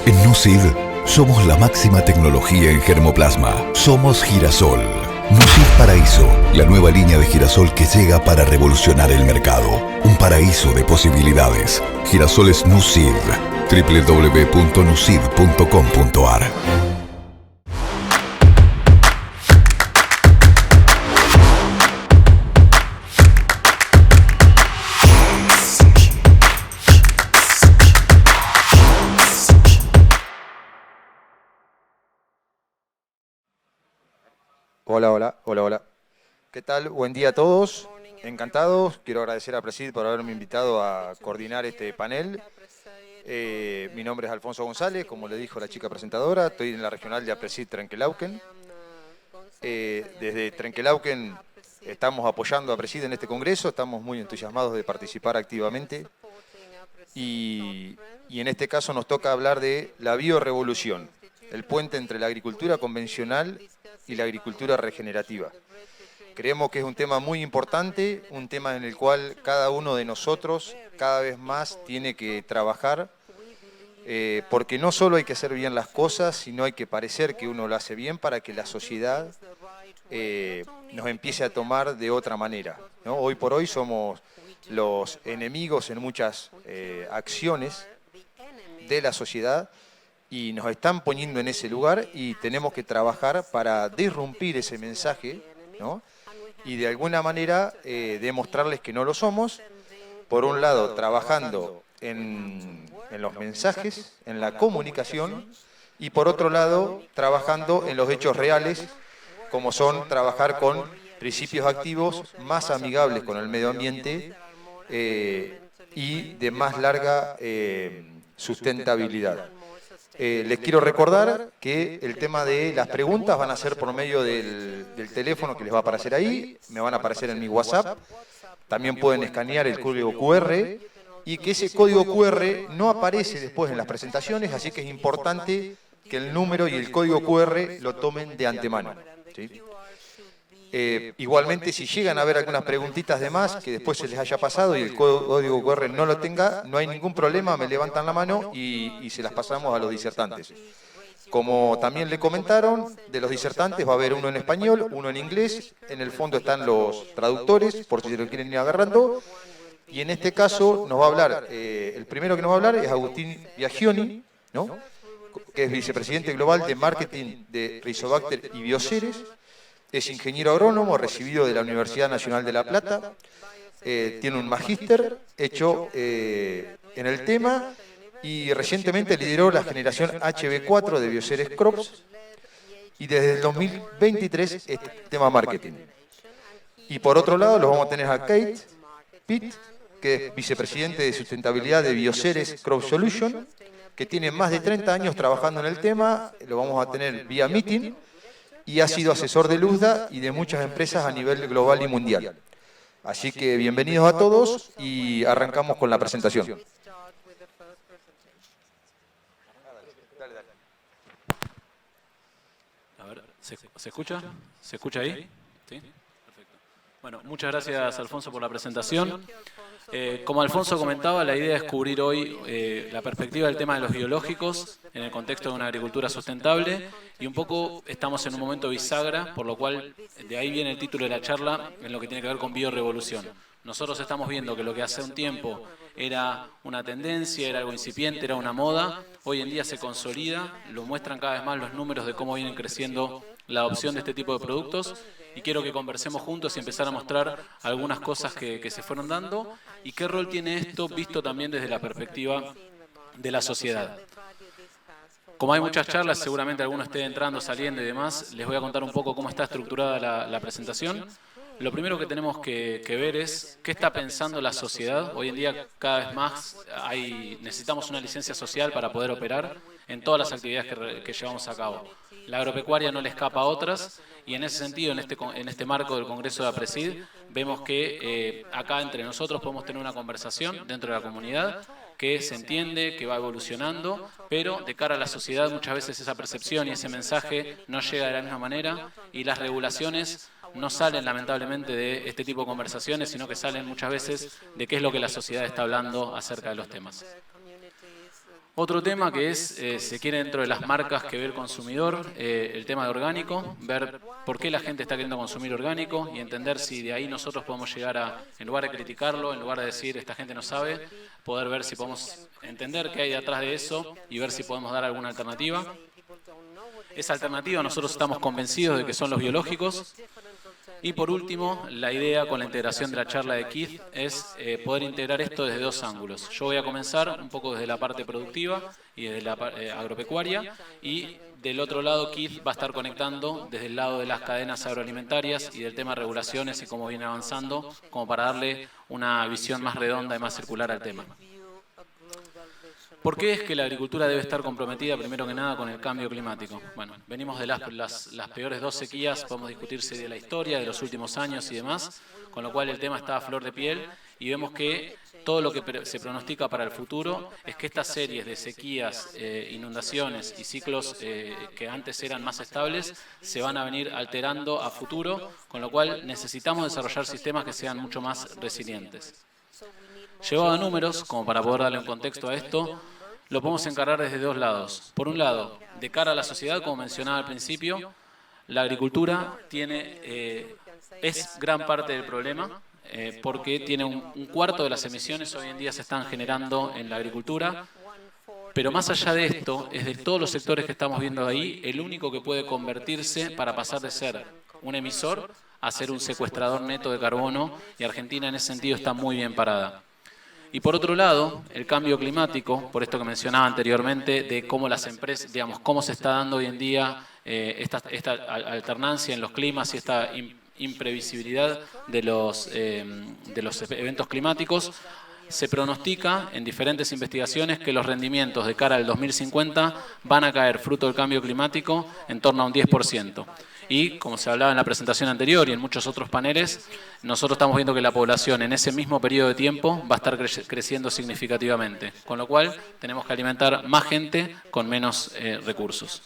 En Nucid somos la máxima tecnología en germoplasma. Somos Girasol. Nucid Paraíso, la nueva línea de girasol que llega para revolucionar el mercado. Un paraíso de posibilidades. Girasol es Nucid. www.nucid.com.ar. Hola. ¿Qué tal? Buen día a todos. Encantados. Quiero agradecer a Presid por haberme invitado a coordinar este panel. Mi nombre es Alfonso González, como le dijo la chica presentadora. Estoy en la regional de Apresid Trenquelauquen. Desde Trenquelauquen estamos apoyando a Presid en este congreso. Estamos muy entusiasmados de participar activamente. Y en este caso nos toca hablar de la biorevolución, el puente entre la agricultura convencional y la agricultura regenerativa. Creemos que es un tema muy importante, un tema en el cual cada uno de nosotros cada vez más tiene que trabajar, porque no solo hay que hacer bien las cosas, sino hay que parecer que uno lo hace bien para que la sociedad nos empiece a tomar de otra manera, ¿no? Hoy por hoy somos los enemigos en muchas acciones de la sociedad, y nos están poniendo en ese lugar y tenemos que trabajar para disrumpir ese mensaje, ¿no? Y de alguna manera demostrarles que no lo somos, por un lado trabajando en los mensajes, en la comunicación, y por otro lado trabajando en los hechos reales, como son trabajar con principios activos más amigables con el medio ambiente y de más larga sustentabilidad. Les quiero recordar que el tema de las preguntas van a ser por medio del teléfono que les va a aparecer ahí, me van a aparecer en mi WhatsApp, también pueden escanear el código QR, y que ese código QR no aparece después en las presentaciones, así que es importante que el número y el código QR lo tomen de antemano, ¿sí? Igualmente, si llegan a haber algunas preguntitas de más que después se les haya pasado y el código QR no lo tenga, no hay ningún problema, me levantan la mano y se las pasamos a los disertantes. Como también le comentaron, de los disertantes va a haber uno en español, uno en inglés, en el fondo están los traductores, por si se lo quieren ir agarrando, y en este caso nos va a hablar, el primero que nos va a hablar es Agustín Biagioni, ¿no? Que es vicepresidente global de marketing de Rizobacter y Bioceres. Es ingeniero agrónomo recibido de la Universidad Nacional de La Plata, tiene un magíster hecho en el tema y recientemente lideró la generación HB4 de Bioceres Crops y desde el 2023 es tema marketing. Y por otro lado lo vamos a tener a Kate Pitt, que es vicepresidente de sustentabilidad de Bioceres Crop Solution, que tiene más de 30 años trabajando en el tema, lo vamos a tener vía meeting, y ha sido asesor de Luzda y de muchas empresas a nivel global y mundial. Así que bienvenidos a todos y arrancamos con la presentación. A ver, ¿se escucha? ¿Se escucha ahí? ¿Sí? Perfecto. Bueno, muchas gracias, Alfonso, por la presentación. Como Alfonso comentaba, la idea es cubrir hoy la perspectiva del tema de los biológicos en el contexto de una agricultura sustentable y un poco estamos en un momento bisagra, por lo cual de ahí viene el título de la charla en lo que tiene que ver con biorevolución. Nosotros estamos viendo que lo que hace un tiempo era una tendencia, era algo incipiente, era una moda, hoy en día se consolida, lo muestran cada vez más los números de cómo vienen creciendo la adopción de este tipo de productos y quiero que conversemos juntos y empezar a mostrar algunas cosas que se fueron dando y qué rol tiene esto visto también desde la perspectiva de la sociedad. Como hay muchas charlas, seguramente alguno esté entrando, saliendo y demás, les voy a contar un poco cómo está estructurada la presentación. Lo primero que tenemos que ver es qué está pensando la sociedad. Hoy en día cada vez más necesitamos una licencia social para poder operar en todas las actividades que llevamos a cabo. La agropecuaria no le escapa a otras y en ese sentido, en este marco del Congreso de APRESID, vemos que acá entre nosotros podemos tener una conversación dentro de la comunidad que se entiende, que va evolucionando, pero de cara a la sociedad muchas veces esa percepción y ese mensaje no llega de la misma manera y las regulaciones no salen lamentablemente de este tipo de conversaciones, sino que salen muchas veces de qué es lo que la sociedad está hablando acerca de los temas. Otro tema que es, se quiere dentro de las marcas que ve el consumidor, el tema de orgánico, ver por qué la gente está queriendo consumir orgánico y entender si de ahí nosotros podemos llegar a, en lugar de criticarlo, en lugar de decir esta gente no sabe, poder ver si podemos entender qué hay detrás de eso y ver si podemos dar alguna alternativa. Esa alternativa nosotros estamos convencidos de que son los biológicos. Y por último, la idea con la integración de la charla de Keith es poder integrar esto desde dos ángulos. Yo voy a comenzar un poco desde la parte productiva y desde la agropecuaria, y del otro lado Keith va a estar conectando desde el lado de las cadenas agroalimentarias y del tema de regulaciones y cómo viene avanzando, como para darle una visión más redonda y más circular al tema. ¿Por qué es que la agricultura debe estar comprometida, primero que nada, con el cambio climático? Bueno, venimos de las peores 2 sequías, podemos discutir de la historia, de los últimos años y demás, con lo cual el tema está a flor de piel y vemos que todo lo que se pronostica para el futuro es que estas series de sequías, inundaciones y ciclos que antes eran más estables se van a venir alterando a futuro, con lo cual necesitamos desarrollar sistemas que sean mucho más resilientes. Llevado a números, como para poder darle un contexto a esto, lo podemos encarar desde dos lados. Por un lado, de cara a la sociedad, como mencionaba al principio, la agricultura es gran parte del problema, porque tiene un cuarto de las emisiones hoy en día se están generando en la agricultura, pero más allá de esto, es de todos los sectores que estamos viendo ahí, el único que puede convertirse para pasar de ser un emisor a ser un secuestrador neto de carbono, y Argentina en ese sentido está muy bien parada. Y por otro lado, el cambio climático, por esto que mencionaba anteriormente, de cómo las empresas, digamos, cómo se está dando hoy en día esta alternancia en los climas y esta imprevisibilidad de los eventos climáticos, se pronostica en diferentes investigaciones que los rendimientos de cara al 2050 van a caer fruto del cambio climático en torno a un 10%. Y, como se hablaba en la presentación anterior y en muchos otros paneles, nosotros estamos viendo que la población en ese mismo periodo de tiempo va a estar creciendo significativamente, con lo cual tenemos que alimentar más gente con menos recursos.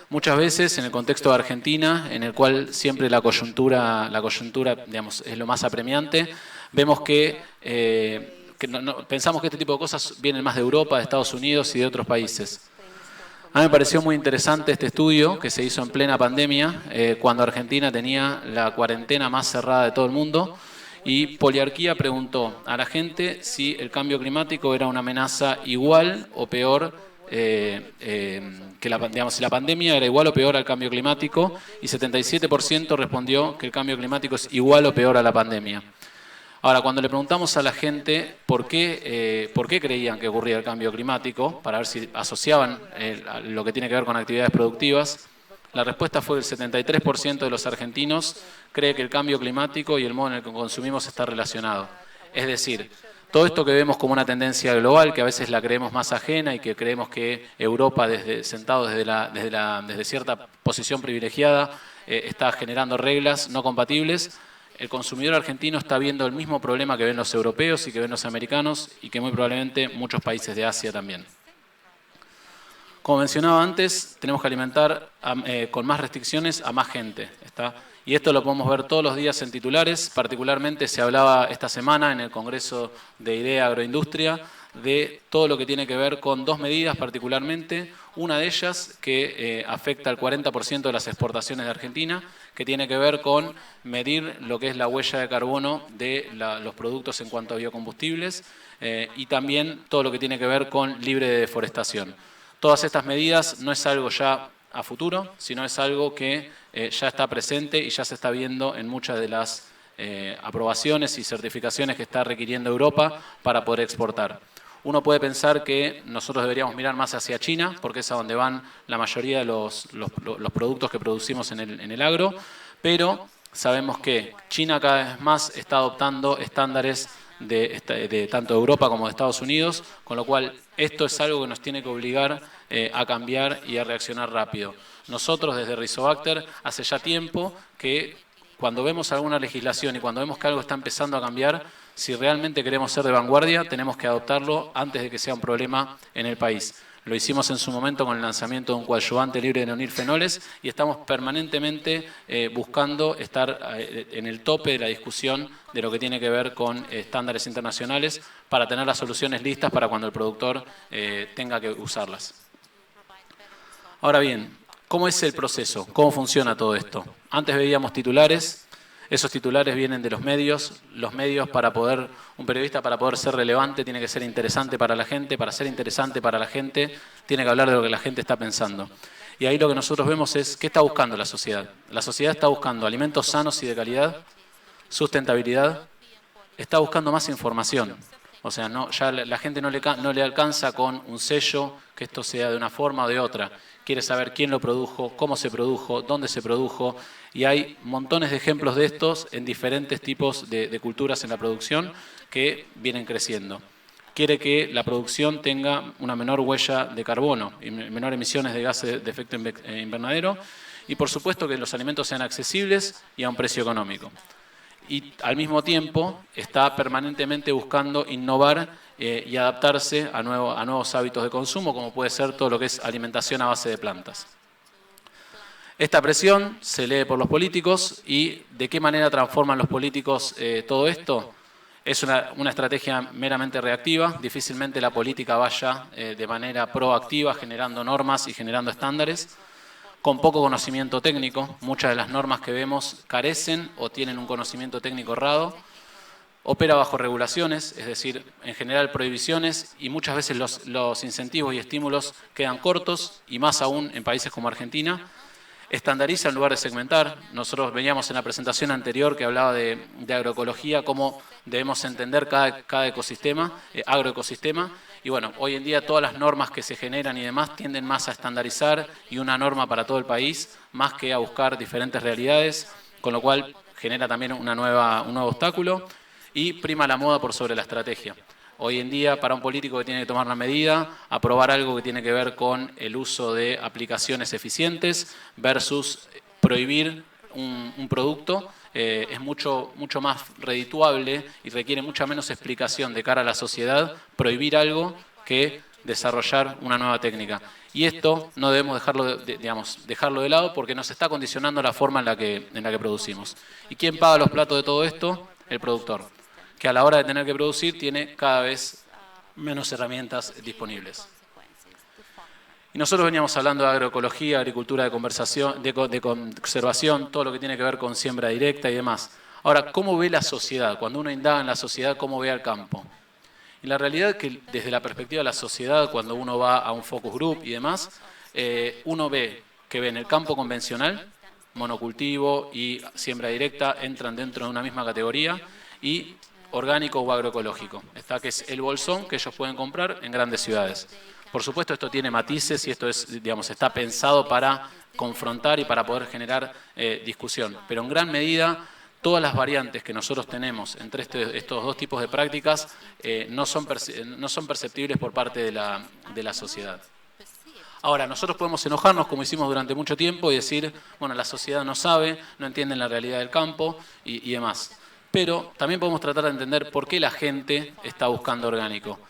Muchas veces en el contexto de Argentina, en el cual siempre la coyuntura digamos, es lo más apremiante, vemos que pensamos que este tipo de cosas vienen más de Europa, de Estados Unidos y de otros países. A mí me pareció muy interesante este estudio que se hizo en plena pandemia, cuando Argentina tenía la cuarentena más cerrada de todo el mundo, y Poliarquía preguntó a la gente si el cambio climático era una amenaza igual o peor, si la pandemia era igual o peor al cambio climático, y 77% respondió que el cambio climático es igual o peor a la pandemia. Ahora, cuando le preguntamos a la gente por qué creían que ocurría el cambio climático, para ver si asociaban lo que tiene que ver con actividades productivas, la respuesta fue que el 73% de los argentinos cree que el cambio climático y el modo en el que consumimos está relacionado. Es decir, todo esto que vemos como una tendencia global, que a veces la creemos más ajena y que creemos que Europa, sentado desde cierta posición privilegiada, está generando reglas no compatibles. El consumidor argentino está viendo el mismo problema que ven los europeos y que ven los americanos y que muy probablemente muchos países de Asia también. Como mencionaba antes, tenemos que alimentar con más restricciones a más gente. Y esto lo podemos ver todos los días en titulares. Particularmente se hablaba esta semana en el Congreso de IDEA Agroindustria de todo lo que tiene que ver con dos medidas particularmente. Una de ellas que afecta al 40% de las exportaciones de Argentina, que tiene que ver con medir lo que es la huella de carbono de los productos en cuanto a biocombustibles, y también todo lo que tiene que ver con libre de deforestación. Todas estas medidas no es algo ya a futuro, sino es algo que ya está presente y ya se está viendo en muchas de las aprobaciones y certificaciones que está requiriendo Europa para poder exportar. Uno puede pensar que nosotros deberíamos mirar más hacia China, porque es a donde van la mayoría de los productos que producimos en el agro, pero sabemos que China cada vez más está adoptando estándares de tanto Europa como de Estados Unidos, con lo cual esto es algo que nos tiene que obligar a cambiar y a reaccionar rápido. Nosotros desde Rizobacter hace ya tiempo que cuando vemos alguna legislación y cuando vemos que algo está empezando a cambiar, si realmente queremos ser de vanguardia, tenemos que adoptarlo antes de que sea un problema en el país. Lo hicimos en su momento con el lanzamiento de un coadyuvante libre de neonilfenoles y estamos permanentemente buscando estar en el tope de la discusión de lo que tiene que ver con estándares internacionales para tener las soluciones listas para cuando el productor tenga que usarlas. Ahora bien, ¿cómo es el proceso? ¿Cómo funciona todo esto? Antes veíamos titulares. Esos titulares vienen de los medios para poder, un periodista para poder ser relevante tiene que ser interesante para la gente, para ser interesante para la gente tiene que hablar de lo que la gente está pensando. Y ahí lo que nosotros vemos es, ¿qué está buscando la sociedad? La sociedad está buscando alimentos sanos y de calidad, sustentabilidad, está buscando más información. O sea, ya la gente no le alcanza con un sello, que esto sea de una forma o de otra. Quiere saber quién lo produjo, cómo se produjo, dónde se produjo. Y hay montones de ejemplos de estos en diferentes tipos de culturas en la producción que vienen creciendo. Quiere que la producción tenga una menor huella de carbono y menor emisiones de gases de efecto invernadero. Y por supuesto que los alimentos sean accesibles y a un precio económico. Y al mismo tiempo está permanentemente buscando innovar y adaptarse a nuevos hábitos de consumo, como puede ser todo lo que es alimentación a base de plantas. Esta presión se lee por los políticos y ¿de qué manera transforman los políticos todo esto? Es una estrategia meramente reactiva, difícilmente la política vaya de manera proactiva generando normas y generando estándares. Con poco conocimiento técnico, muchas de las normas que vemos carecen o tienen un conocimiento técnico errado. Opera bajo regulaciones, es decir, en general prohibiciones, y muchas veces los incentivos y estímulos quedan cortos, y más aún en países como Argentina. Estandariza en lugar de segmentar. Nosotros veíamos en la presentación anterior que hablaba de agroecología, cómo debemos entender cada ecosistema, agroecosistema. Y bueno, hoy en día todas las normas que se generan y demás tienden más a estandarizar y una norma para todo el país, más que a buscar diferentes realidades, con lo cual genera también un nuevo obstáculo y prima la moda por sobre la estrategia. Hoy en día, para un político que tiene que tomar una medida, aprobar algo que tiene que ver con el uso de aplicaciones eficientes versus prohibir un producto, es mucho más redituable y requiere mucha menos explicación de cara a la sociedad prohibir algo que desarrollar una nueva técnica. Y esto no debemos dejarlo de lado porque nos está condicionando la forma en la que producimos. ¿Y quién paga los platos de todo esto? El productor, que a la hora de tener que producir tiene cada vez menos herramientas disponibles. Y nosotros veníamos hablando de agroecología, agricultura de conservación, todo lo que tiene que ver con siembra directa y demás. Ahora, ¿cómo ve la sociedad? Cuando uno indaga en la sociedad, ¿cómo ve al campo? Y la realidad es que desde la perspectiva de la sociedad, cuando uno va a un focus group y demás, uno ve que en el campo convencional, monocultivo y siembra directa entran dentro de una misma categoría, y orgánico o agroecológico. Está que es el bolsón que ellos pueden comprar en grandes ciudades. Por supuesto, esto tiene matices y esto está pensado para confrontar y para poder generar discusión. Pero en gran medida, todas las variantes que nosotros tenemos entre estos dos tipos de prácticas no son perceptibles por parte de la sociedad. Ahora, nosotros podemos enojarnos, como hicimos durante mucho tiempo, y decir, bueno, la sociedad no sabe, no entiende la realidad del campo y demás. Pero también podemos tratar de entender por qué la gente está buscando orgánico.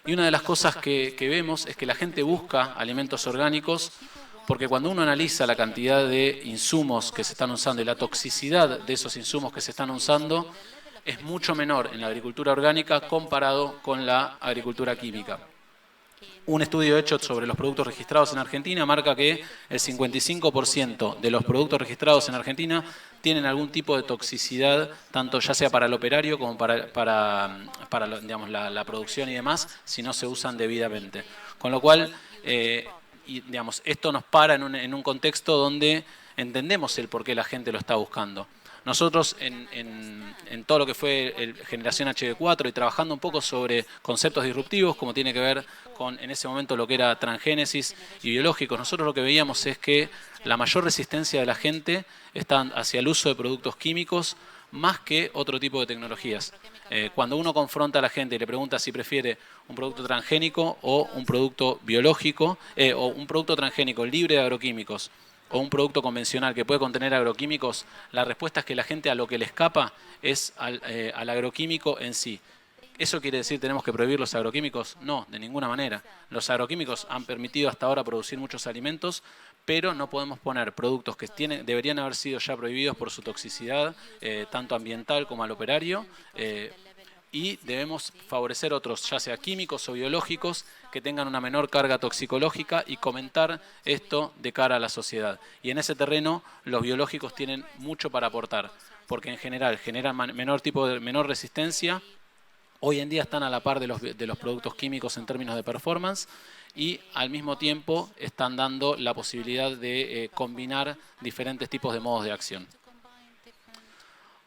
Y una de las cosas que vemos es que la gente busca alimentos orgánicos porque cuando uno analiza la cantidad de insumos que se están usando y la toxicidad de esos insumos que se están usando, es mucho menor en la agricultura orgánica comparado con la agricultura química. Un estudio hecho sobre los productos registrados en Argentina marca que el 55% de los productos registrados en Argentina tienen algún tipo de toxicidad, tanto ya sea para el operario como para la producción y demás, si no se usan debidamente. Con lo cual, esto nos para en un contexto donde entendemos el por qué la gente lo está buscando. Nosotros en todo lo que fue Generación HB4 y trabajando un poco sobre conceptos disruptivos, como tiene que ver con en ese momento lo que era transgénesis y biológicos, nosotros lo que veíamos es que la mayor resistencia de la gente está hacia el uso de productos químicos más que otro tipo de tecnologías. Cuando uno confronta a la gente y le pregunta si prefiere un producto transgénico o un producto biológico, o un producto transgénico libre de agroquímicos, o un producto convencional que puede contener agroquímicos, la respuesta es que la gente a lo que le escapa es al agroquímico en sí. ¿Eso quiere decir tenemos que prohibir los agroquímicos? No, de ninguna manera. Los agroquímicos han permitido hasta ahora producir muchos alimentos, pero no podemos poner productos que deberían haber sido ya prohibidos por su toxicidad, tanto ambiental como al operario, y debemos favorecer otros, ya sea químicos o biológicos, que tengan una menor carga toxicológica y comentar esto de cara a la sociedad. Y en ese terreno los biológicos tienen mucho para aportar, porque en general generan menor resistencia. Hoy en día están a la par de los productos químicos en términos de performance y al mismo tiempo están dando la posibilidad de combinar diferentes tipos de modos de acción.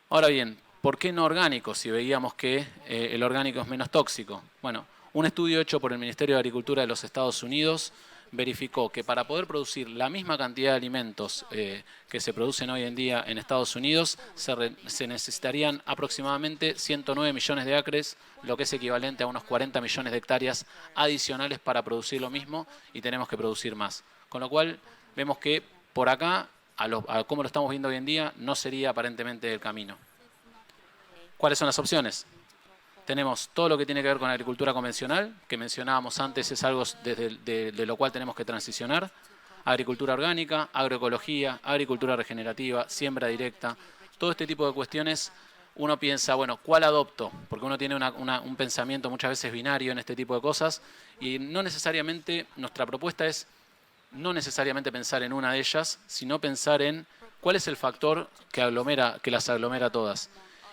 Ahora bien, ¿por qué no orgánicos si veíamos que el orgánico es menos tóxico? Bueno, un estudio hecho por el Ministerio de Agricultura de los Estados Unidos verificó que para poder producir la misma cantidad de alimentos que se producen hoy en día en Estados Unidos, se necesitarían aproximadamente 109 millones de acres, lo que es equivalente a unos 40 millones de hectáreas adicionales para producir lo mismo, y tenemos que producir más. Con lo cual, vemos que por acá, a como lo estamos viendo hoy en día, no sería aparentemente el camino. ¿Cuáles son las opciones? Tenemos todo lo que tiene que ver con agricultura convencional, que mencionábamos antes, es algo de lo cual tenemos que transicionar. Agricultura orgánica, agroecología, agricultura regenerativa, siembra directa. Todo este tipo de cuestiones, uno piensa, bueno, ¿cuál adopto? Porque uno tiene un pensamiento muchas veces binario en este tipo de cosas, y no necesariamente, nuestra propuesta es no necesariamente pensar en una de ellas, sino pensar en cuál es el factor que las aglomera todas.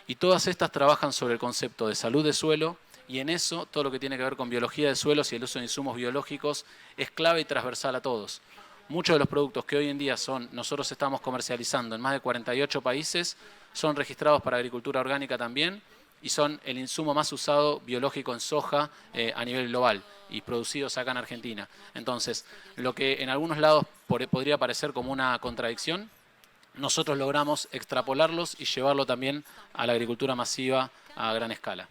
Y todas estas trabajan sobre el concepto de salud de suelo, y en eso todo lo que tiene que ver con biología de suelos y el uso de insumos biológicos es clave y transversal a todos. Muchos de los productos que hoy en día nosotros estamos comercializando en más de 48 países, son registrados para agricultura orgánica también, y son el insumo más usado biológico en soja a nivel global, y producidos acá en Argentina. Entonces, lo que en algunos lados podría parecer como una contradicción, nosotros logramos extrapolarlos y llevarlo también a la agricultura masiva a gran escala.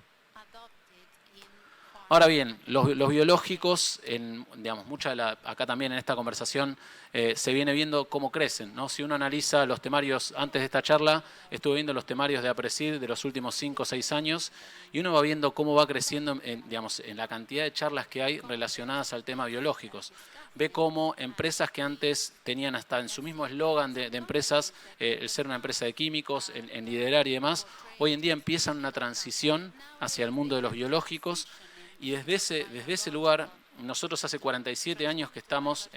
Ahora bien, los biológicos, acá también en esta conversación se viene viendo cómo crecen, ¿no? Si uno analiza los temarios, antes de esta charla, estuve viendo los temarios de APRESID de los últimos 5 o 6 años, y uno va viendo cómo va creciendo en la cantidad de charlas que hay relacionadas al tema biológicos. Ve cómo empresas que antes tenían hasta en su mismo eslogan de empresas, el ser una empresa de químicos, en liderar y demás, hoy en día empiezan una transición hacia el mundo de los biológicos. Y desde ese lugar, nosotros hace 47 años que estamos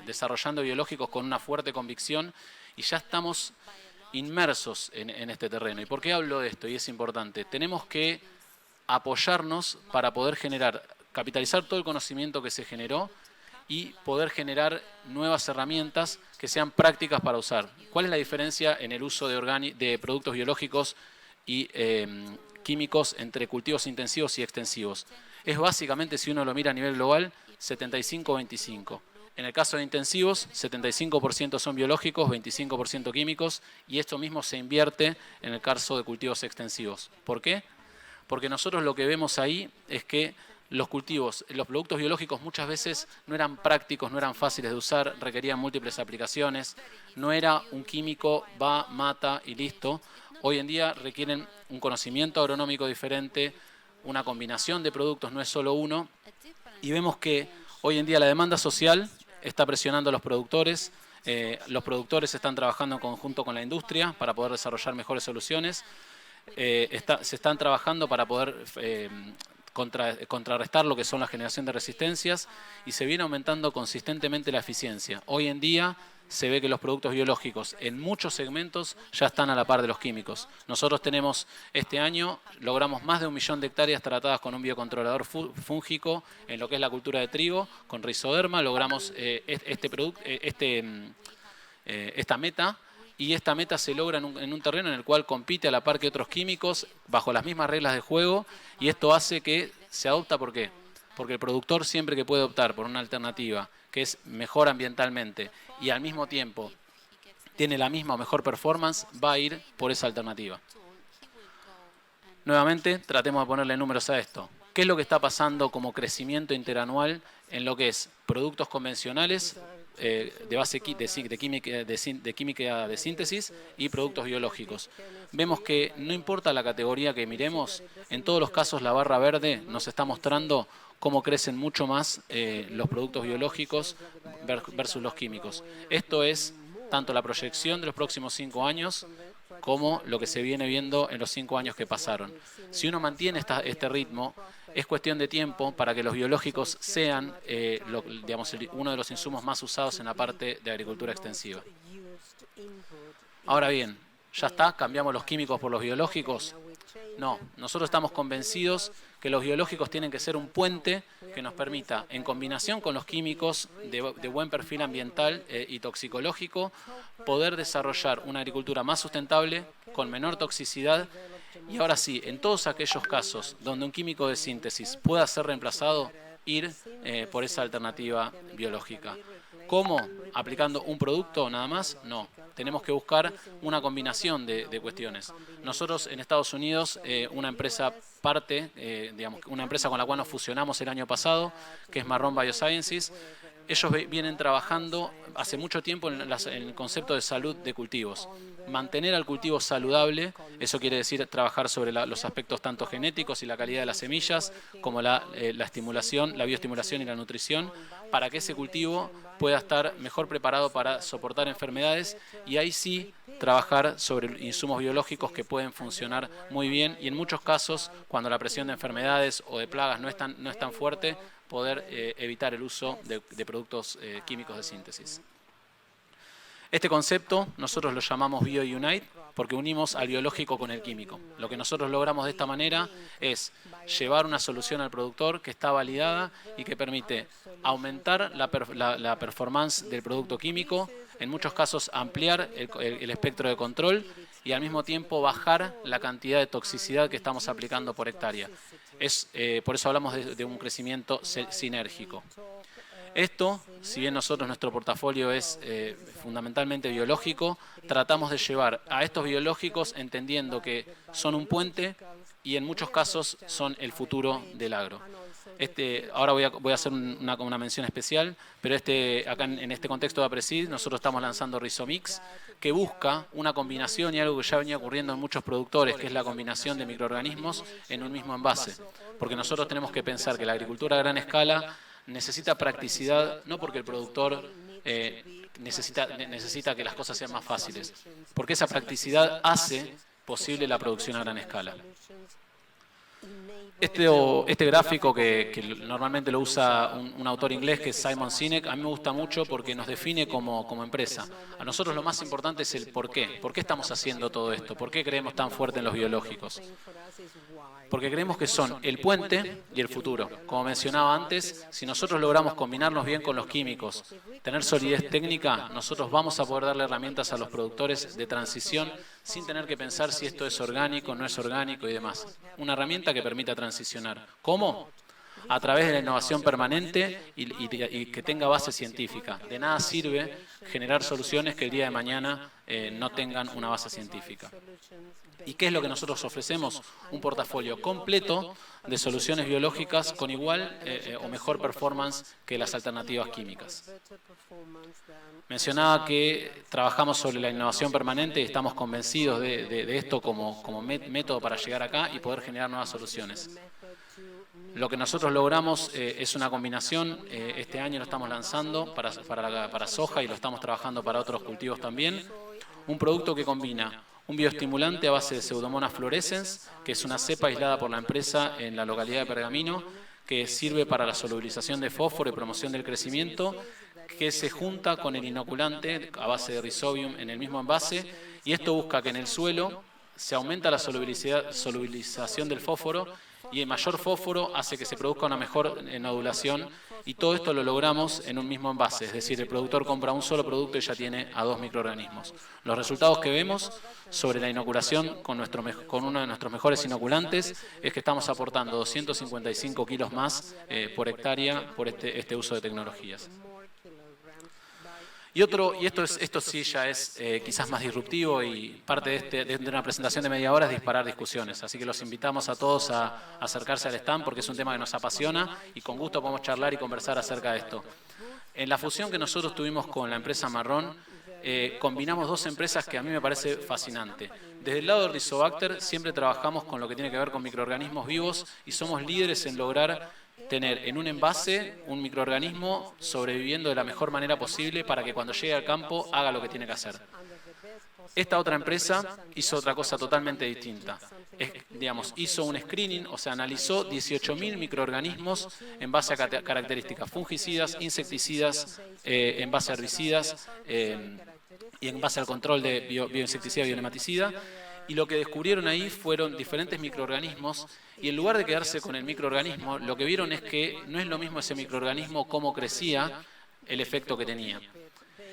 desarrollando biológicos con una fuerte convicción, y ya estamos inmersos en este terreno. ¿Y por qué hablo de esto? Y es importante. Tenemos que apoyarnos para poder capitalizar todo el conocimiento que se generó y poder generar nuevas herramientas que sean prácticas para usar. ¿Cuál es la diferencia en el uso de productos biológicos y químicos entre cultivos intensivos y extensivos? Es básicamente, si uno lo mira a nivel global, 75-25. En el caso de intensivos, 75% son biológicos, 25% químicos, y esto mismo se invierte en el caso de cultivos extensivos. ¿Por qué? Porque nosotros lo que vemos ahí es que los productos biológicos muchas veces no eran prácticos, no eran fáciles de usar, requerían múltiples aplicaciones, no era un químico, va, mata y listo. Hoy en día requieren un conocimiento agronómico diferente, una combinación de productos, no es solo uno, y vemos que hoy en día la demanda social está presionando a los productores están trabajando en conjunto con la industria para poder desarrollar mejores soluciones, se están trabajando para poder contrarrestar lo que son la generación de resistencias, y se viene aumentando consistentemente la eficiencia. Hoy en día se ve que los productos biológicos en muchos segmentos ya están a la par de los químicos. Nosotros este año logramos más de 1 millón de hectáreas tratadas con un biocontrolador fúngico en lo que es la cultura de trigo, con Rhizoderma logramos esta meta, y esta meta se logra en un terreno en el cual compite a la par que otros químicos bajo las mismas reglas de juego, y esto hace que se adopta. ¿Por qué? Porque el productor, siempre que puede optar por una alternativa que es mejor ambientalmente y al mismo tiempo tiene la misma o mejor performance, va a ir por esa alternativa. Nuevamente, tratemos de ponerle números a esto. ¿Qué es lo que está pasando como crecimiento interanual en lo que es productos convencionales de base de química de síntesis y productos biológicos. Vemos que no importa la categoría que miremos, en todos los casos la barra verde nos está mostrando cómo crecen mucho más los productos biológicos versus los químicos. Esto es tanto la proyección de los próximos 5 años como lo que se viene viendo en los 5 años que pasaron. Si uno mantiene este ritmo, es cuestión de tiempo para que los biológicos sean uno de los insumos más usados en la parte de agricultura extensiva. Ahora bien, ¿ya está? ¿Cambiamos los químicos por los biológicos? No, nosotros estamos convencidos que los biológicos tienen que ser un puente que nos permita, en combinación con los químicos de buen perfil ambiental y toxicológico, poder desarrollar una agricultura más sustentable, con menor toxicidad, y ahora sí, en todos aquellos casos donde un químico de síntesis pueda ser reemplazado, ir por esa alternativa biológica. ¿Cómo? ¿Aplicando un producto nada más? No. Tenemos que buscar una combinación de cuestiones. Nosotros en Estados Unidos, una empresa una empresa con la cual nos fusionamos el año pasado, que es Marrone Biosciences, ellos vienen trabajando hace mucho tiempo en el concepto de salud de cultivos. Mantener al cultivo saludable, eso quiere decir trabajar sobre los aspectos tanto genéticos y la calidad de las semillas, como la estimulación, la bioestimulación y la nutrición, para que ese cultivo pueda estar mejor preparado para soportar enfermedades, y ahí sí trabajar sobre insumos biológicos que pueden funcionar muy bien, y en muchos casos, cuando la presión de enfermedades o de plagas no es tan fuerte, poder evitar el uso de productos químicos de síntesis. Este concepto nosotros lo llamamos BioUnite porque unimos al biológico con el químico. Lo que nosotros logramos de esta manera es llevar una solución al productor que está validada y que permite aumentar la performance del producto químico, en muchos casos ampliar el espectro de control y al mismo tiempo bajar la cantidad de toxicidad que estamos aplicando por hectárea. Por eso hablamos de un crecimiento sinérgico. Esto, si bien nuestro portafolio es fundamentalmente biológico, tratamos de llevar a estos biológicos entendiendo que son un puente y en muchos casos son el futuro del agro. Ahora voy a hacer una mención especial, pero acá en este contexto de APRESID nosotros estamos lanzando Rizomix, que busca una combinación y algo que ya venía ocurriendo en muchos productores, que es la combinación de microorganismos en un mismo envase. Porque nosotros tenemos que pensar que la agricultura a gran escala necesita practicidad, no porque el productor necesita que las cosas sean más fáciles, porque esa practicidad hace posible la producción a gran escala. Este gráfico que normalmente lo usa un autor inglés que es Simon Sinek, a mí me gusta mucho porque nos define como empresa. A nosotros lo más importante es el por qué. ¿Por qué estamos haciendo todo esto? ¿Por qué creemos tan fuerte en los biológicos? Porque creemos que son el puente y el futuro. Como mencionaba antes, si nosotros logramos combinarnos bien con los químicos, tener solidez técnica, nosotros vamos a poder darle herramientas a los productores de transición sin tener que pensar si esto es orgánico, no es orgánico y demás. Una herramienta que permita transicionar. ¿Cómo? A través de la innovación permanente y que tenga base científica. De nada sirve generar soluciones que el día de mañana no tengan una base científica. ¿Y qué es lo que nosotros ofrecemos? Un portafolio completo de soluciones biológicas con igual o mejor performance que las alternativas químicas. Mencionaba que trabajamos sobre la innovación permanente y estamos convencidos de esto como método para llegar acá y poder generar nuevas soluciones. Lo que nosotros logramos es una combinación, este año lo estamos lanzando para soja y lo estamos trabajando para otros cultivos también, un producto que combina un bioestimulante a base de Pseudomonas fluorescens, que es una cepa aislada por la empresa en la localidad de Pergamino, que sirve para la solubilización de fósforo y promoción del crecimiento, que se junta con el inoculante a base de Rhizobium en el mismo envase, y esto busca que en el suelo se aumenta la solubilización del fósforo y el mayor fósforo hace que se produzca una mejor nodulación, y todo esto lo logramos en un mismo envase, es decir, el productor compra un solo producto y ya tiene a 2 microorganismos. Los resultados que vemos sobre la inoculación con uno de nuestros mejores inoculantes es que estamos aportando 255 kilos más por hectárea por este uso de tecnologías. Y esto sí ya es quizás más disruptivo, y parte de una presentación de media hora es disparar discusiones. Así que los invitamos a todos a acercarse al stand porque es un tema que nos apasiona y con gusto podemos charlar y conversar acerca de esto. En la fusión que nosotros tuvimos con la empresa Marrón, combinamos dos empresas que a mí me parece fascinante. Desde el lado de Rizobacter siempre trabajamos con lo que tiene que ver con microorganismos vivos y somos líderes en lograr tener en un envase un microorganismo sobreviviendo de la mejor manera posible para que cuando llegue al campo haga lo que tiene que hacer. Esta otra empresa hizo otra cosa totalmente distinta. Hizo un screening, o sea, analizó 18.000 microorganismos en base a características fungicidas, insecticidas, en base a herbicidas y en base al control de bioinsecticida y bionematicida. Y lo que descubrieron ahí fueron diferentes microorganismos y en lugar de quedarse con el microorganismo, lo que vieron es que no es lo mismo ese microorganismo, cómo crecía, el efecto que tenía.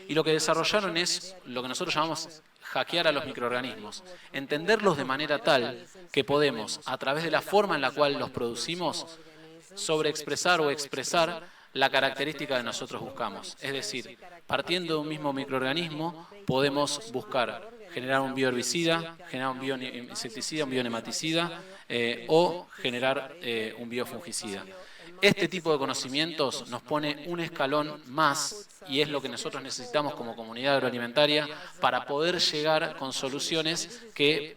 Y lo que desarrollaron es lo que nosotros llamamos hackear a los microorganismos, entenderlos de manera tal que podemos, a través de la forma en la cual los producimos, sobreexpresar o expresar la característica que nosotros buscamos. Es decir, partiendo de un mismo microorganismo, podemos buscar generar un bioherbicida, generar un bioinsecticida, un bionematicida o generar un biofungicida. Este tipo de conocimientos nos pone un escalón más y es lo que nosotros necesitamos como comunidad agroalimentaria para poder llegar con soluciones que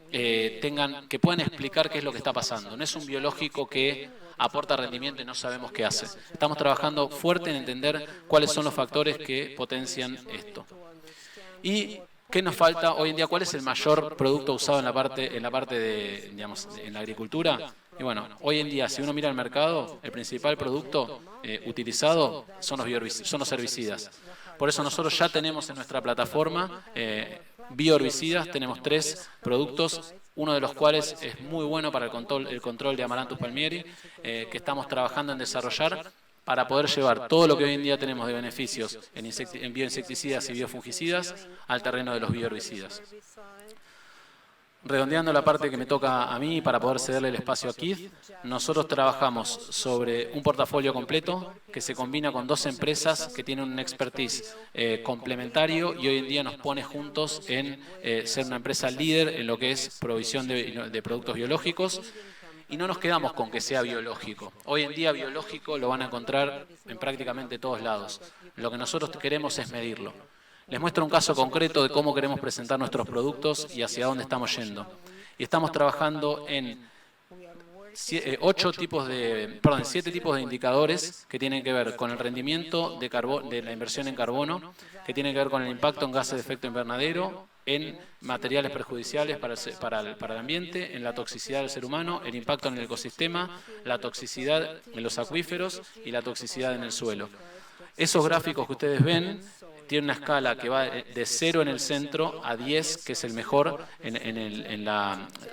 puedan explicar qué es lo que está pasando. No es un biológico que aporta rendimiento y no sabemos qué hace. Estamos trabajando fuerte en entender cuáles son los factores que potencian esto. Y ¿qué nos falta hoy en día? ¿Cuál es el mayor producto usado en la parte de, digamos, en la agricultura? Y bueno, hoy en día, si uno mira el mercado, el principal producto utilizado son los herbicidas. Por eso nosotros ya tenemos en nuestra plataforma bioherbicidas, tenemos 3 productos, uno de los cuales es muy bueno para el control de Amaranthus palmieri, que estamos trabajando en desarrollar para poder llevar todo lo que hoy en día tenemos de beneficios en bioinsecticidas y biofungicidas al terreno de los bioherbicidas. Redondeando la parte que me toca a mí para poder cederle el espacio a Keith, nosotros trabajamos sobre un portafolio completo que se combina con 2 empresas que tienen un expertise complementario y hoy en día nos pone juntos en ser una empresa líder en lo que es provisión de productos biológicos. Y no nos quedamos con que sea biológico. Hoy en día biológico lo van a encontrar en prácticamente todos lados. Lo que nosotros queremos es medirlo. Les muestro un caso concreto de cómo queremos presentar nuestros productos y hacia dónde estamos yendo. Y estamos trabajando en 7 tipos de indicadores que tienen que ver con el rendimiento de la inversión en carbono, que tienen que ver con el impacto en gases de efecto invernadero, en materiales perjudiciales para el ambiente, en la toxicidad del ser humano, el impacto en el ecosistema, la toxicidad en los acuíferos y la toxicidad en el suelo. Esos gráficos que ustedes ven tienen una escala que va de 0 en el centro a 10, que es el mejor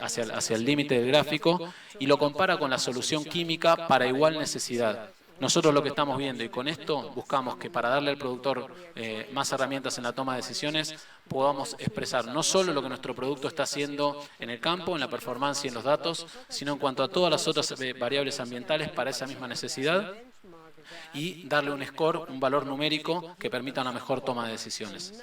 hacia el límite del gráfico, y lo compara con la solución química para igual necesidad. Nosotros lo que estamos viendo, y con esto buscamos que para darle al productor más herramientas en la toma de decisiones, podamos expresar no solo lo que nuestro producto está haciendo en el campo, en la performance y en los datos, sino en cuanto a todas las otras variables ambientales para esa misma necesidad, y darle un score, un valor numérico que permita una mejor toma de decisiones.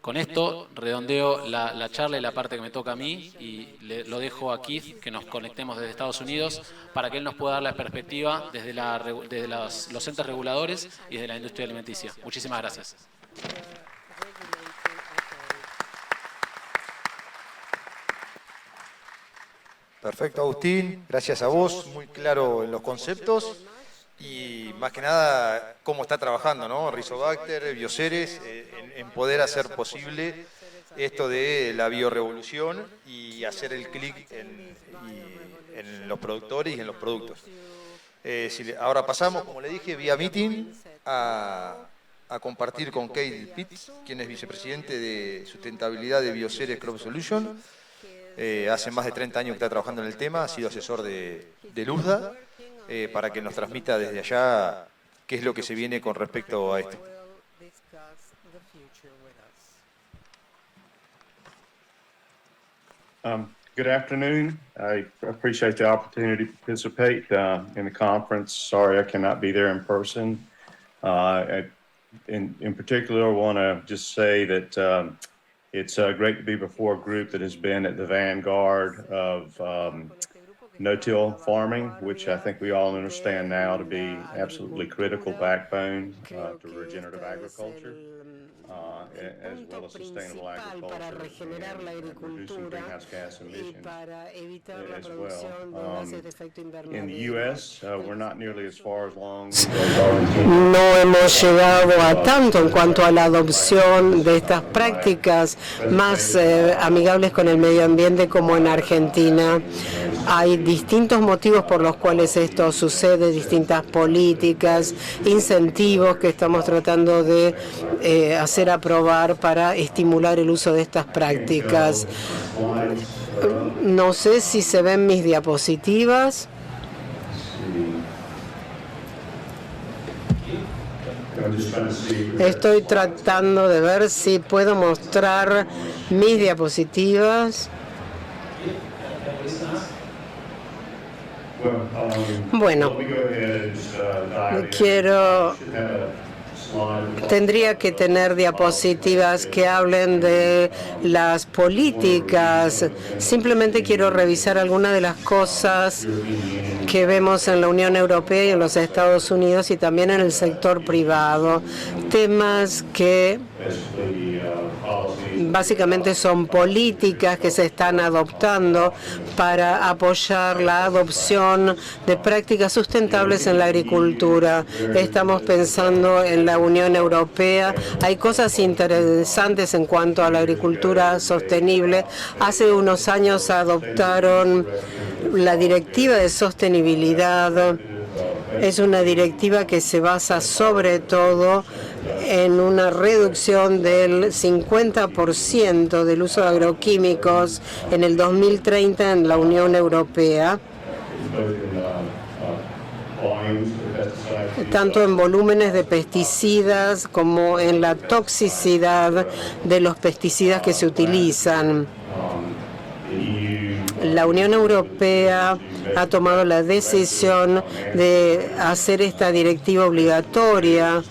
Con esto redondeo la charla y la parte que me toca a mí y lo dejo a Keith, que nos conectemos desde Estados Unidos para que él nos pueda dar la perspectiva desde los entes reguladores y desde la industria alimenticia. Muchísimas gracias. Perfecto, Agustín. Gracias a vos. Muy claro en los conceptos. Y más que nada, cómo está trabajando, ¿no? Rizobacter, Bioceres, en poder hacer posible esto de la biorevolución y hacer el clic en los productores y en los productos. Ahora pasamos, como le dije, vía meeting a compartir con Kate Pitts, quien es vicepresidente de sustentabilidad de Bioceres Crop Solution. Hace más de 30 años que está trabajando en el tema, ha sido asesor de Luzda. Para que nos transmita desde allá qué es lo que se viene con respecto a esto. Good afternoon. I appreciate the opportunity to participate in the conference. Sorry I cannot be there in person. In particular, I want to just say that it's great to be before a group that has been at the vanguard of no-till farming, which I think we all understand now to be absolutely critical backbone to regenerative agriculture, as well as sustainable agriculture and reducing greenhouse gas emissions as well. In the U.S., we're not nearly as far along. No hemos llegado a tanto en cuanto a la adopción de estas prácticas más amigables con el medio ambiente como en Argentina. Hay distintos motivos por los cuales esto sucede, distintas políticas, incentivos que estamos tratando de hacer aprobar para estimular el uso de estas prácticas. No sé si se ven mis diapositivas. Estoy tratando de ver si puedo mostrar mis diapositivas. Bueno, tendría que tener diapositivas que hablen de las políticas. Simplemente quiero revisar algunas de las cosas que vemos en la Unión Europea y en los Estados Unidos y también en el sector privado. Temas que básicamente son políticas que se están adoptando para apoyar la adopción de prácticas sustentables en la agricultura. Estamos pensando en la Unión Europea. Hay cosas interesantes en cuanto a la agricultura sostenible. Hace unos años adoptaron la Directiva de Sostenibilidad. Es una directiva que se basa sobre todo en una reducción del 50% del uso de agroquímicos en el 2030 en la Unión Europea, tanto en volúmenes de pesticidas como en la toxicidad de los pesticidas que se utilizan. La Unión Europea ha tomado la decisión de hacer esta directiva obligatoria,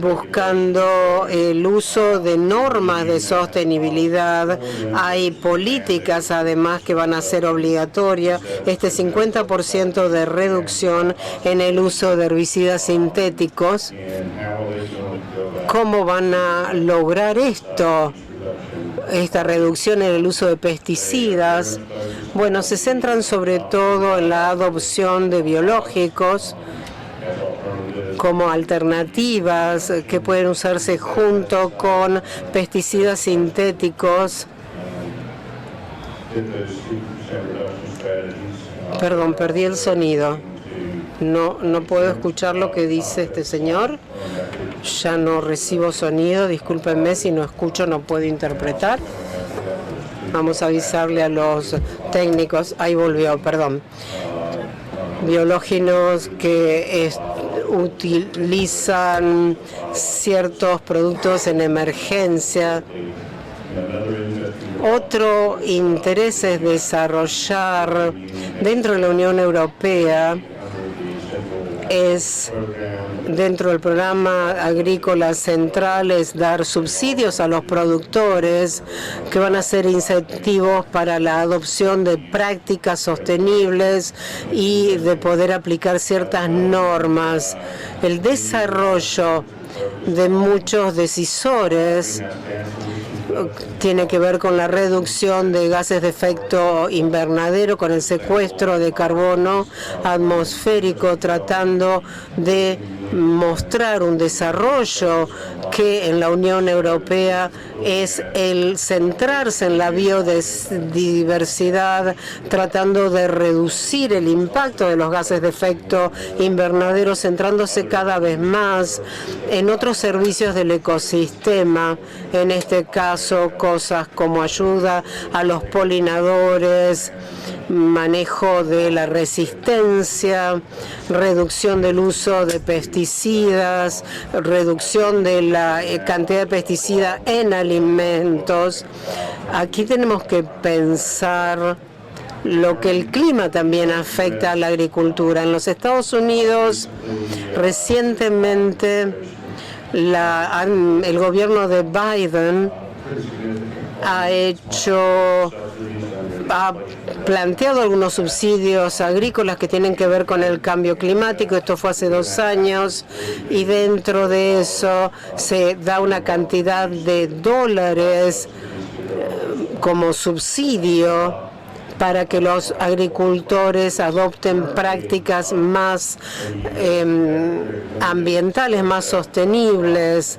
buscando el uso de normas de sostenibilidad. Hay políticas además que van a ser obligatorias. Este 50% de reducción en el uso de herbicidas sintéticos. ¿Cómo van a lograr esto? Esta reducción en el uso de pesticidas, bueno, se centran sobre todo en la adopción de biológicos como alternativas que pueden usarse junto con pesticidas sintéticos. Perdón, perdí el sonido. No puedo escuchar lo que dice este señor. Ya no recibo sonido. Discúlpenme si no escucho, no puedo interpretar. Vamos a avisarle a los técnicos. Ahí volvió, perdón. Biológenos que utilizan ciertos productos en emergencia. Otro interés es desarrollar dentro de la Unión Europea es dentro del programa agrícola central es dar subsidios a los productores que van a ser incentivos para la adopción de prácticas sostenibles y de poder aplicar ciertas normas. El desarrollo de muchos decisores tiene que ver con la reducción de gases de efecto invernadero, con el secuestro de carbono atmosférico, tratando de mostrar un desarrollo que en la Unión Europea es el centrarse en la biodiversidad, tratando de reducir el impacto de los gases de efecto invernadero, centrándose cada vez más en otros servicios del ecosistema, en este caso cosas como ayuda a los polinadores, manejo de la resistencia, reducción del uso de pesticidas, reducción de la cantidad de pesticida en alimentos. Aquí tenemos que pensar lo que el clima también afecta a la agricultura. En los Estados Unidos, recientemente, el gobierno de Biden ha hecho ha planteado algunos subsidios agrícolas que tienen que ver con el cambio climático. Esto fue hace 2 años y dentro de eso se da una cantidad de dólares como subsidio para que los agricultores adopten prácticas más ambientales, más sostenibles.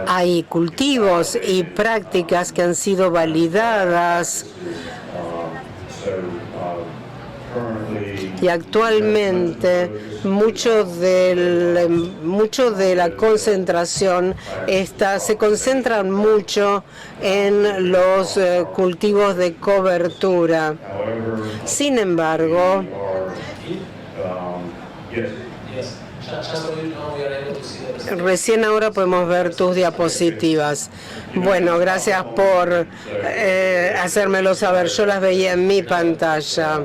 Hay cultivos y prácticas que han sido validadas y actualmente mucho de la concentración se concentran mucho en los cultivos de cobertura. Sin embargo, recién ahora podemos ver tus diapositivas. Bueno, gracias por hacérmelo saber. Yo las veía en mi pantalla.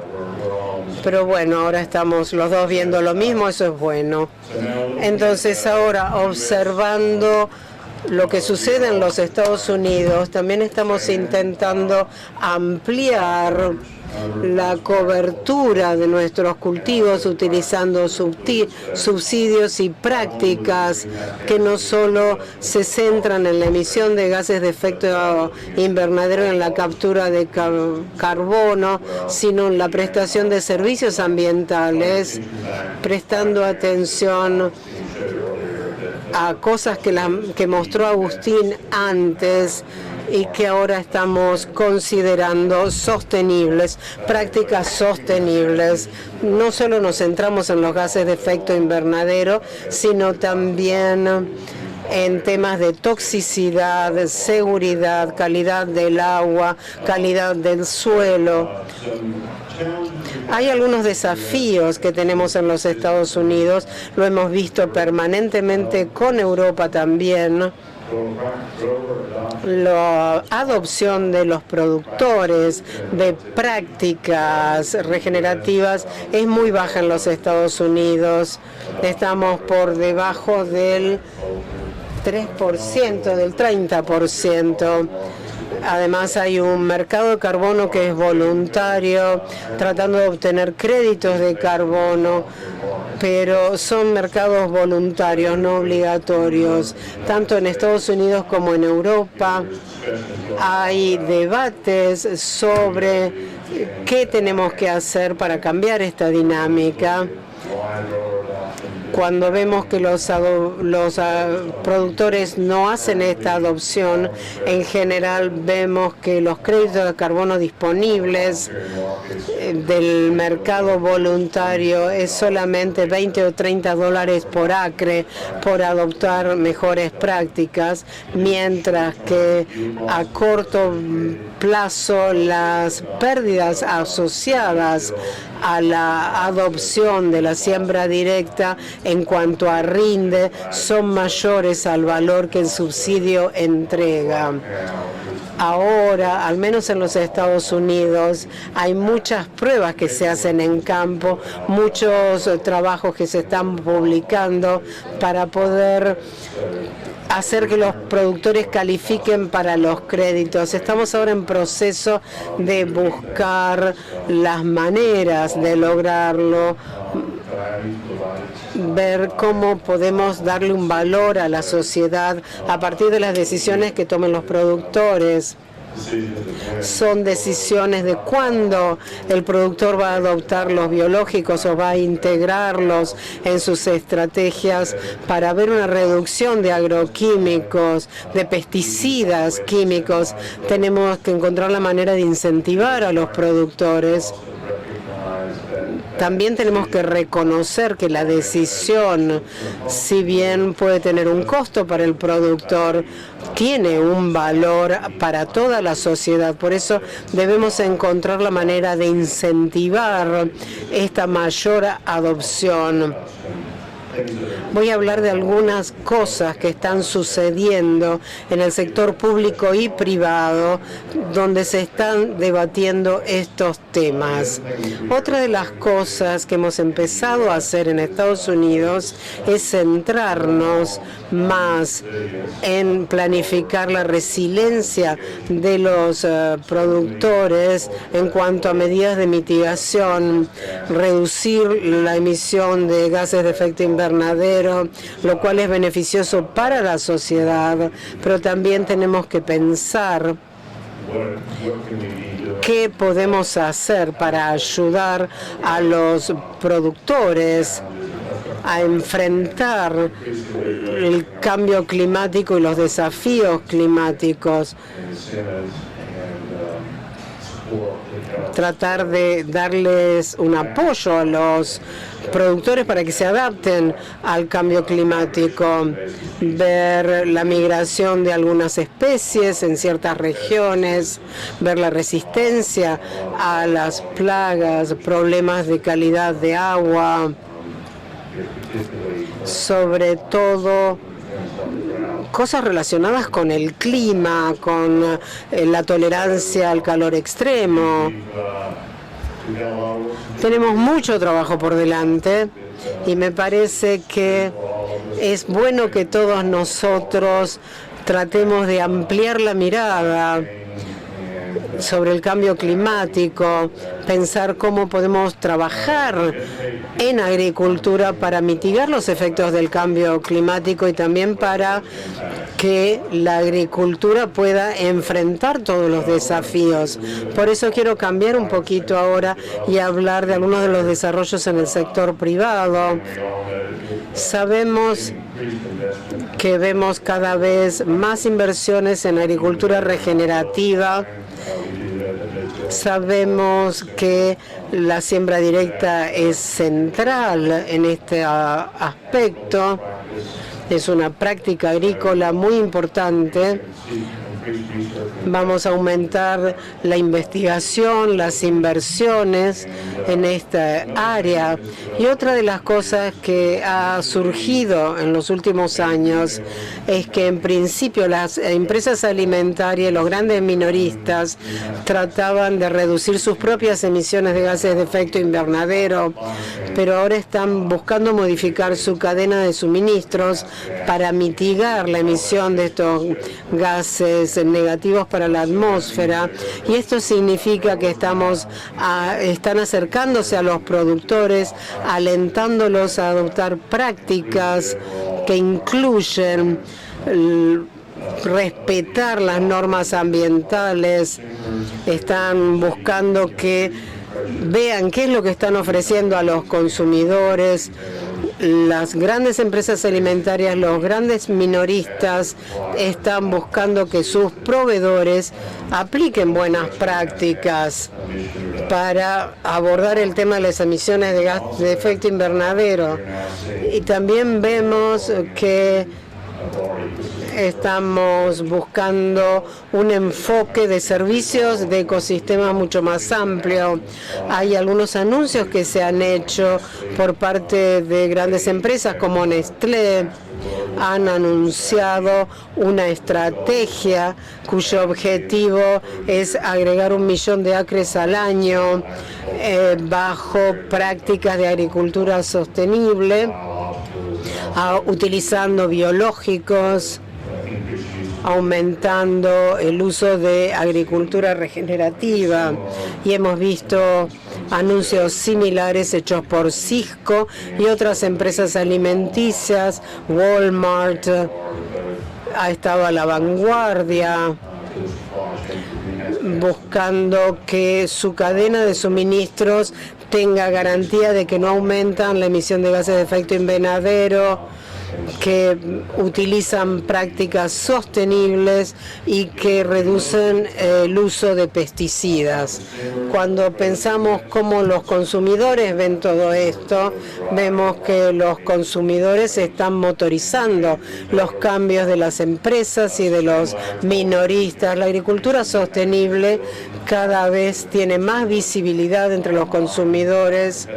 Pero bueno, ahora estamos los dos viendo lo mismo, eso es bueno. Entonces ahora, observando lo que sucede en los Estados Unidos, también estamos intentando ampliar la cobertura de nuestros cultivos utilizando subsidios y prácticas que no solo se centran en la emisión de gases de efecto invernadero, en la captura de carbono, sino en la prestación de servicios ambientales, prestando atención a cosas que mostró Agustín antes y que ahora estamos considerando sostenibles, prácticas sostenibles. No solo nos centramos en los gases de efecto invernadero, sino también en temas de toxicidad, seguridad, calidad del agua, calidad del suelo. Hay algunos desafíos que tenemos en los Estados Unidos, lo hemos visto permanentemente con Europa también. La adopción de los productores de prácticas regenerativas es muy baja en los Estados Unidos. Estamos por debajo del 3%, del 30%. Además hay un mercado de carbono que es voluntario, tratando de obtener créditos de carbono, pero son mercados voluntarios, no obligatorios. Tanto en Estados Unidos como en Europa hay debates sobre qué tenemos que hacer para cambiar esta dinámica. Cuando vemos que los productores no hacen esta adopción, en general vemos que los créditos de carbono disponibles del mercado voluntario es solamente 20 o 30 dólares por acre por adoptar mejores prácticas, mientras que a corto plazo las pérdidas asociadas a la adopción de la siembra directa en cuanto a rinde son mayores al valor que el subsidio entrega. Ahora, al menos en los Estados Unidos, hay muchas pruebas que se hacen en campo, muchos trabajos que se están publicando para poder hacer que los productores califiquen para los créditos. Estamos ahora en proceso de buscar las maneras de lograrlo, ver cómo podemos darle un valor a la sociedad a partir de las decisiones que tomen los productores. Son decisiones de cuándo el productor va a adoptar los biológicos o va a integrarlos en sus estrategias para ver una reducción de agroquímicos, de pesticidas químicos. Tenemos que encontrar la manera de incentivar a los productores. También tenemos que reconocer que la decisión, si bien puede tener un costo para el productor, tiene un valor para toda la sociedad. Por eso debemos encontrar la manera de incentivar esta mayor adopción. Voy a hablar de algunas cosas que están sucediendo en el sector público y privado donde se están debatiendo estos temas. Otra de las cosas que hemos empezado a hacer en Estados Unidos es centrarnos más en planificar la resiliencia de los productores en cuanto a medidas de mitigación, reducir la emisión de gases de efecto invernadero, lo cual es beneficioso para la sociedad, pero también tenemos que pensar qué podemos hacer para ayudar a los productores a enfrentar el cambio climático y los desafíos climáticos. Tratar de darles un apoyo a los productores para que se adapten al cambio climático, ver la migración de algunas especies en ciertas regiones, ver la resistencia a las plagas, problemas de calidad de agua, sobre todo cosas relacionadas con el clima, con la tolerancia al calor extremo. Tenemos mucho trabajo por delante y me parece que es bueno que todos nosotros tratemos de ampliar la mirada sobre el cambio climático, pensar cómo podemos trabajar en agricultura para mitigar los efectos del cambio climático y también para que la agricultura pueda enfrentar todos los desafíos. Por eso quiero cambiar un poquito ahora y hablar de algunos de los desarrollos en el sector privado. Sabemos que vemos cada vez más inversiones en agricultura regenerativa. Sabemos que la siembra directa es central en este aspecto. Es una práctica agrícola muy importante. Vamos a aumentar la investigación, las inversiones en esta área. Y otra de las cosas que ha surgido en los últimos años es que en principio las empresas alimentarias, los grandes minoristas, trataban de reducir sus propias emisiones de gases de efecto invernadero, pero ahora están buscando modificar su cadena de suministros para mitigar la emisión de estos gases negativos para la atmósfera, y esto significa que están acercándose a los productores, alentándolos a adoptar prácticas que incluyen respetar las normas ambientales. Están buscando que vean qué es lo que están ofreciendo a los consumidores. Las grandes empresas alimentarias, los grandes minoristas están buscando que sus proveedores apliquen buenas prácticas para abordar el tema de las emisiones de gas de efecto invernadero. Y también vemos que estamos buscando un enfoque de servicios de ecosistemas mucho más amplio. Hay algunos anuncios que se han hecho por parte de grandes empresas como Nestlé. Han anunciado una estrategia cuyo objetivo es agregar 1 millón de acres al año bajo prácticas de agricultura sostenible, utilizando biológicos, aumentando el uso de agricultura regenerativa, y hemos visto anuncios similares hechos por Cisco y otras empresas alimenticias. Walmart ha estado a la vanguardia buscando que su cadena de suministros tenga garantía de que no aumentan la emisión de gases de efecto invernadero, que utilizan prácticas sostenibles y que reducen el uso de pesticidas. Cuando pensamos cómo los consumidores ven todo esto, vemos que los consumidores están motorizando los cambios de las empresas y de los minoristas. La agricultura sostenible cada vez tiene más visibilidad entre los consumidores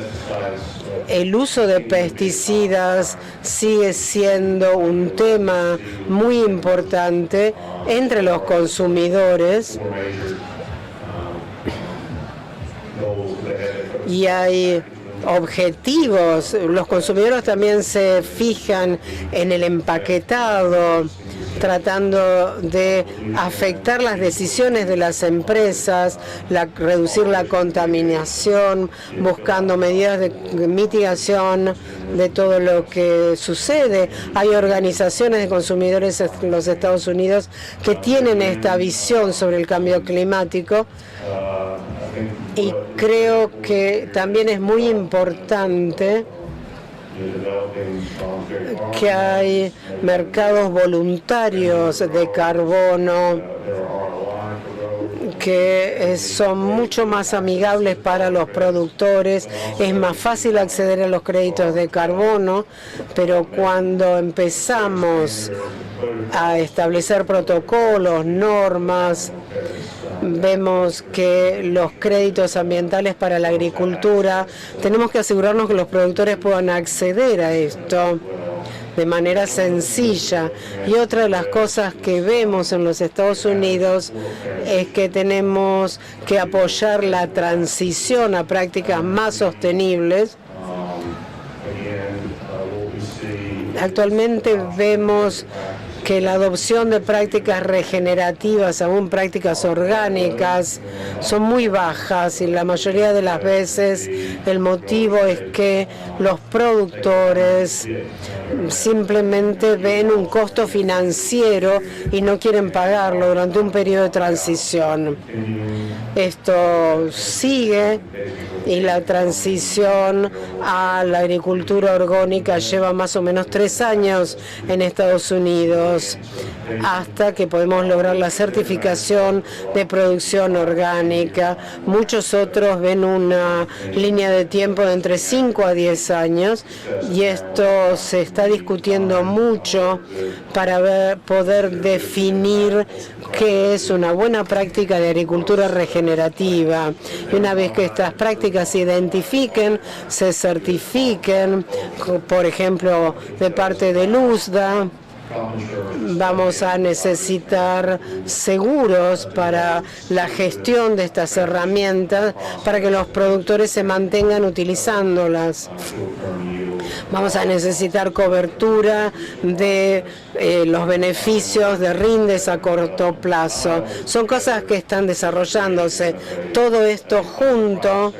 el uso de pesticidas sigue siendo un tema muy importante entre los consumidores y hay objetivos. Los consumidores también se fijan en el empaquetado, tratando de afectar las decisiones de las empresas, reducir la contaminación, buscando medidas de mitigación de todo lo que sucede. Hay organizaciones de consumidores en los Estados Unidos que tienen esta visión sobre el cambio climático y creo que también es muy importante que hay mercados voluntarios de carbono que son mucho más amigables para los productores. Es más fácil acceder a los créditos de carbono, pero cuando empezamos a establecer protocolos, normas, vemos que los créditos ambientales para la agricultura, tenemos que asegurarnos que los productores puedan acceder a esto de manera sencilla. Y otra de las cosas que vemos en los Estados Unidos es que tenemos que apoyar la transición a prácticas más sostenibles. Actualmente vemos que la adopción de prácticas regenerativas, aún prácticas orgánicas, son muy bajas y la mayoría de las veces el motivo es que los productores simplemente ven un costo financiero y no quieren pagarlo durante un periodo de transición. Esto sigue y la transición a la agricultura orgánica lleva más o menos 3 años en Estados Unidos hasta que podemos lograr la certificación de producción orgánica. Muchos otros ven una línea de tiempo de entre 5 a 10 años y esto se está discutiendo mucho para poder definir qué es una buena práctica de agricultura regenerativa. Y una vez que estas prácticas se identifiquen, se certifiquen, por ejemplo, de parte del USDA, vamos a necesitar seguros para la gestión de estas herramientas para que los productores se mantengan utilizándolas. Vamos a necesitar cobertura de los beneficios de rindes a corto plazo. Son cosas que están desarrollándose. Todo esto junto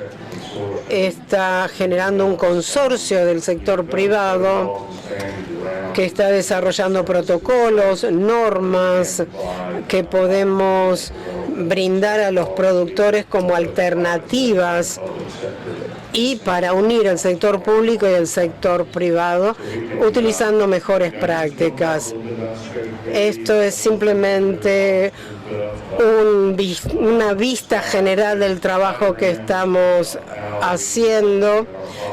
está generando un consorcio del sector privado que está desarrollando protocolos, normas que podemos brindar a los productores como alternativas y para unir el sector público y el sector privado utilizando mejores prácticas. Esto es simplemente una vista general del trabajo que estamos haciendo.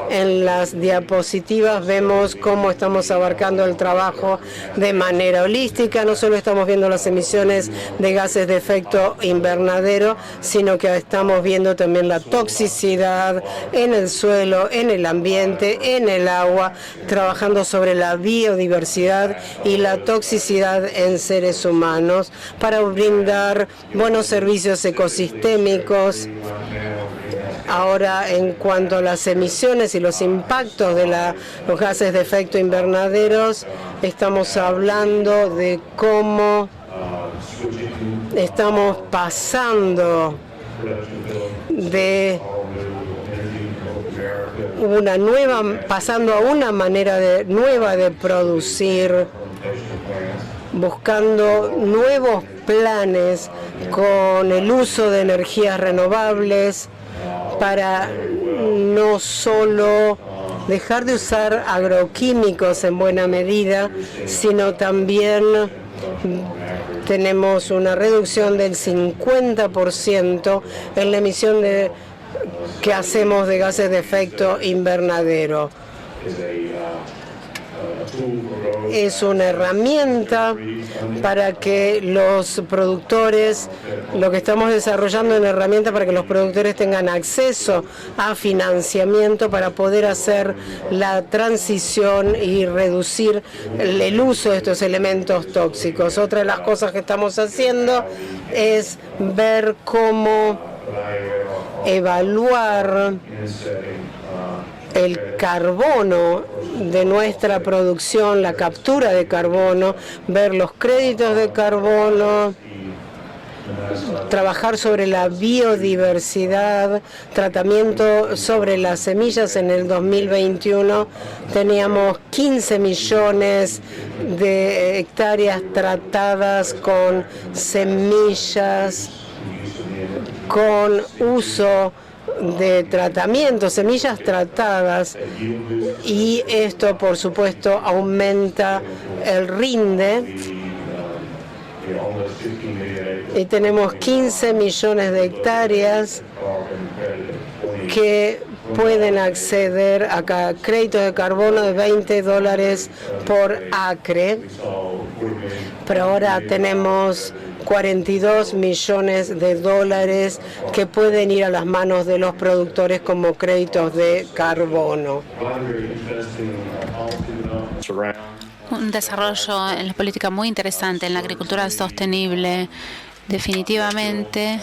En las diapositivas vemos cómo estamos abarcando el trabajo de manera holística. No solo estamos viendo las emisiones de gases de efecto invernadero, sino que estamos viendo también la toxicidad en el suelo, en el ambiente, en el agua, trabajando sobre la biodiversidad y la toxicidad en seres humanos para brindar buenos servicios ecosistémicos. Ahora, en cuanto a las emisiones y los impactos de los gases de efecto invernaderos, estamos hablando de cómo estamos pasando a una manera nueva de producir, buscando nuevos planes con el uso de energías renovables para no solo dejar de usar agroquímicos en buena medida, sino también tenemos una reducción del 50% en la emisión que hacemos de gases de efecto invernadero. Es una herramienta para que los productores, lo que estamos desarrollando es una herramienta para que los productores tengan acceso a financiamiento para poder hacer la transición y reducir el uso de estos elementos tóxicos. Otra de las cosas que estamos haciendo es ver cómo evaluar el carbono de nuestra producción, la captura de carbono, ver los créditos de carbono, trabajar sobre la biodiversidad, tratamiento sobre las semillas. En el 2021 teníamos 15 millones de hectáreas tratadas con semillas, con uso de tratamiento, semillas tratadas, y esto por supuesto aumenta el rinde. Y tenemos 15 millones de hectáreas que pueden acceder a créditos de carbono de $20 por acre, pero ahora tenemos 42 millones de dólares que pueden ir a las manos de los productores como créditos de carbono. Un desarrollo en la política muy interesante, en la agricultura sostenible. Definitivamente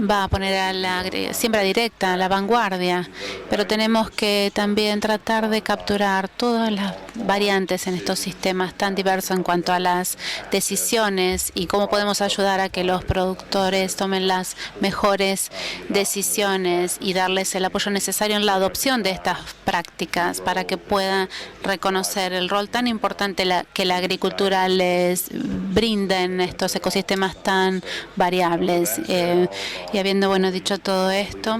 va a poner a la siembra directa a la vanguardia, pero tenemos que también tratar de capturar todas las variantes en estos sistemas tan diversos en cuanto a las decisiones y cómo podemos ayudar a que los productores tomen las mejores decisiones y darles el apoyo necesario en la adopción de estas prácticas para que puedan reconocer el rol tan importante que la agricultura les brinda en estos ecosistemas tan variables. Y habiendo dicho todo esto,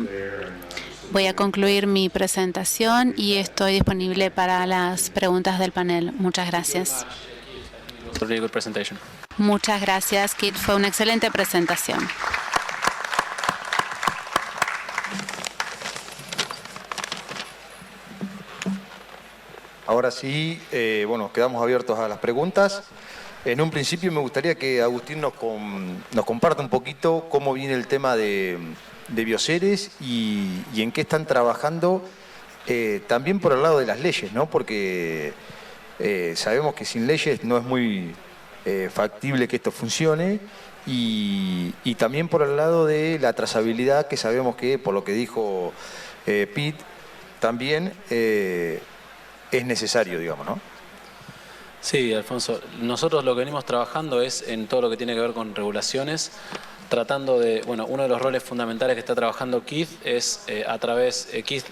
voy a concluir mi presentación y estoy disponible para las preguntas del panel. Muchas gracias. Muchas gracias, Kit. Fue una excelente presentación. Ahora sí, quedamos abiertos a las preguntas. En un principio me gustaría que Agustín nos comparta un poquito cómo viene el tema de bioseres y en qué están trabajando, también por el lado de las leyes, ¿no? Porque sabemos que sin leyes no es muy factible que esto funcione, y también por el lado de la trazabilidad, que sabemos que, por lo que dijo Pete, también es necesario, digamos, ¿no? Sí, Alfonso. Nosotros lo que venimos trabajando es en todo lo que tiene que ver con regulaciones, tratando de, uno de los roles fundamentales que está trabajando Keith es Keith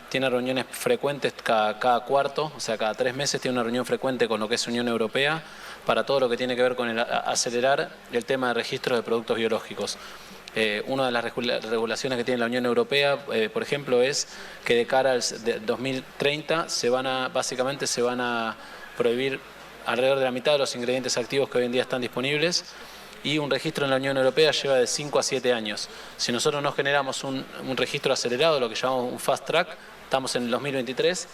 tiene reuniones frecuentes cada cuarto, o sea, cada 3 meses tiene una reunión frecuente con lo que es Unión Europea para todo lo que tiene que ver con acelerar el tema de registros de productos biológicos. Una de las regulaciones que tiene la Unión Europea, por ejemplo, es que de cara al 2030 básicamente se van a prohibir alrededor de la mitad de los ingredientes activos que hoy en día están disponibles, y un registro en la Unión Europea lleva de 5 a 7 años. Si nosotros no generamos un registro acelerado, lo que llamamos un fast track, estamos en el 2023,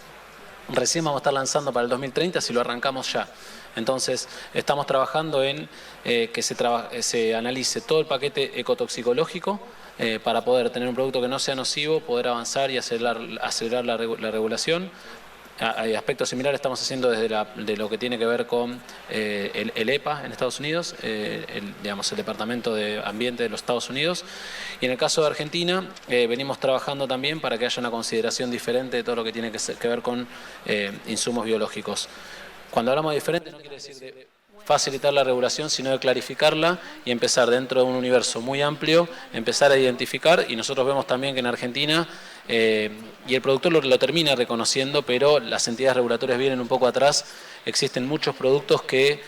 recién vamos a estar lanzando para el 2030 si lo arrancamos ya. Entonces, estamos trabajando en que se analice todo el paquete ecotoxicológico para poder tener un producto que no sea nocivo, poder avanzar y acelerar la regulación. Hay aspectos similares estamos haciendo de lo que tiene que ver con el EPA en Estados Unidos, el Departamento de Ambiente de los Estados Unidos. Y en el caso de Argentina, venimos trabajando también para que haya una consideración diferente de todo lo que tiene que ver con insumos biológicos. Cuando hablamos de diferente no quiere decir de facilitar la regulación, sino de clarificarla y empezar dentro de un universo muy amplio, empezar a identificar, y nosotros vemos también que en Argentina, y el productor lo termina reconociendo, pero las entidades regulatorias vienen un poco atrás. Existen muchos productos que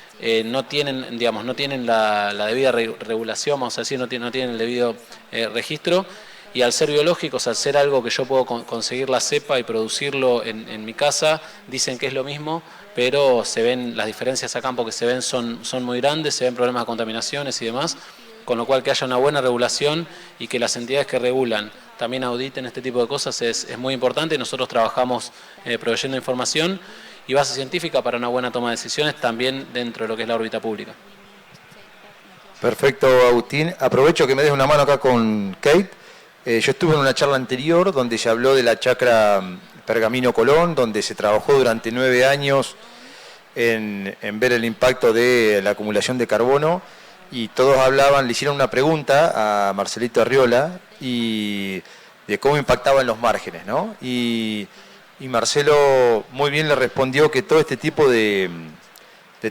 no tienen la debida regulación, vamos a decir, no tienen el debido registro, y al ser biológicos, al ser algo que yo puedo conseguir la cepa y producirlo en mi casa, dicen que es lo mismo, pero se ven las diferencias a campo que se ven son muy grandes, se ven problemas de contaminaciones y demás, con lo cual que haya una buena regulación y que las entidades que regulan también auditen este tipo de cosas es muy importante. Nosotros trabajamos proveyendo información y base científica para una buena toma de decisiones también dentro de lo que es la órbita pública. Perfecto, Agustín. Aprovecho que me des una mano acá con Kate. Yo estuve en una charla anterior donde se habló de la chacra Pergamino Colón, donde se trabajó durante 9 años en ver el impacto de la acumulación de carbono, y todos hablaban, le hicieron una pregunta a Marcelito Arriola y de cómo impactaba en los márgenes, ¿no? Y Marcelo muy bien le respondió que todo este tipo de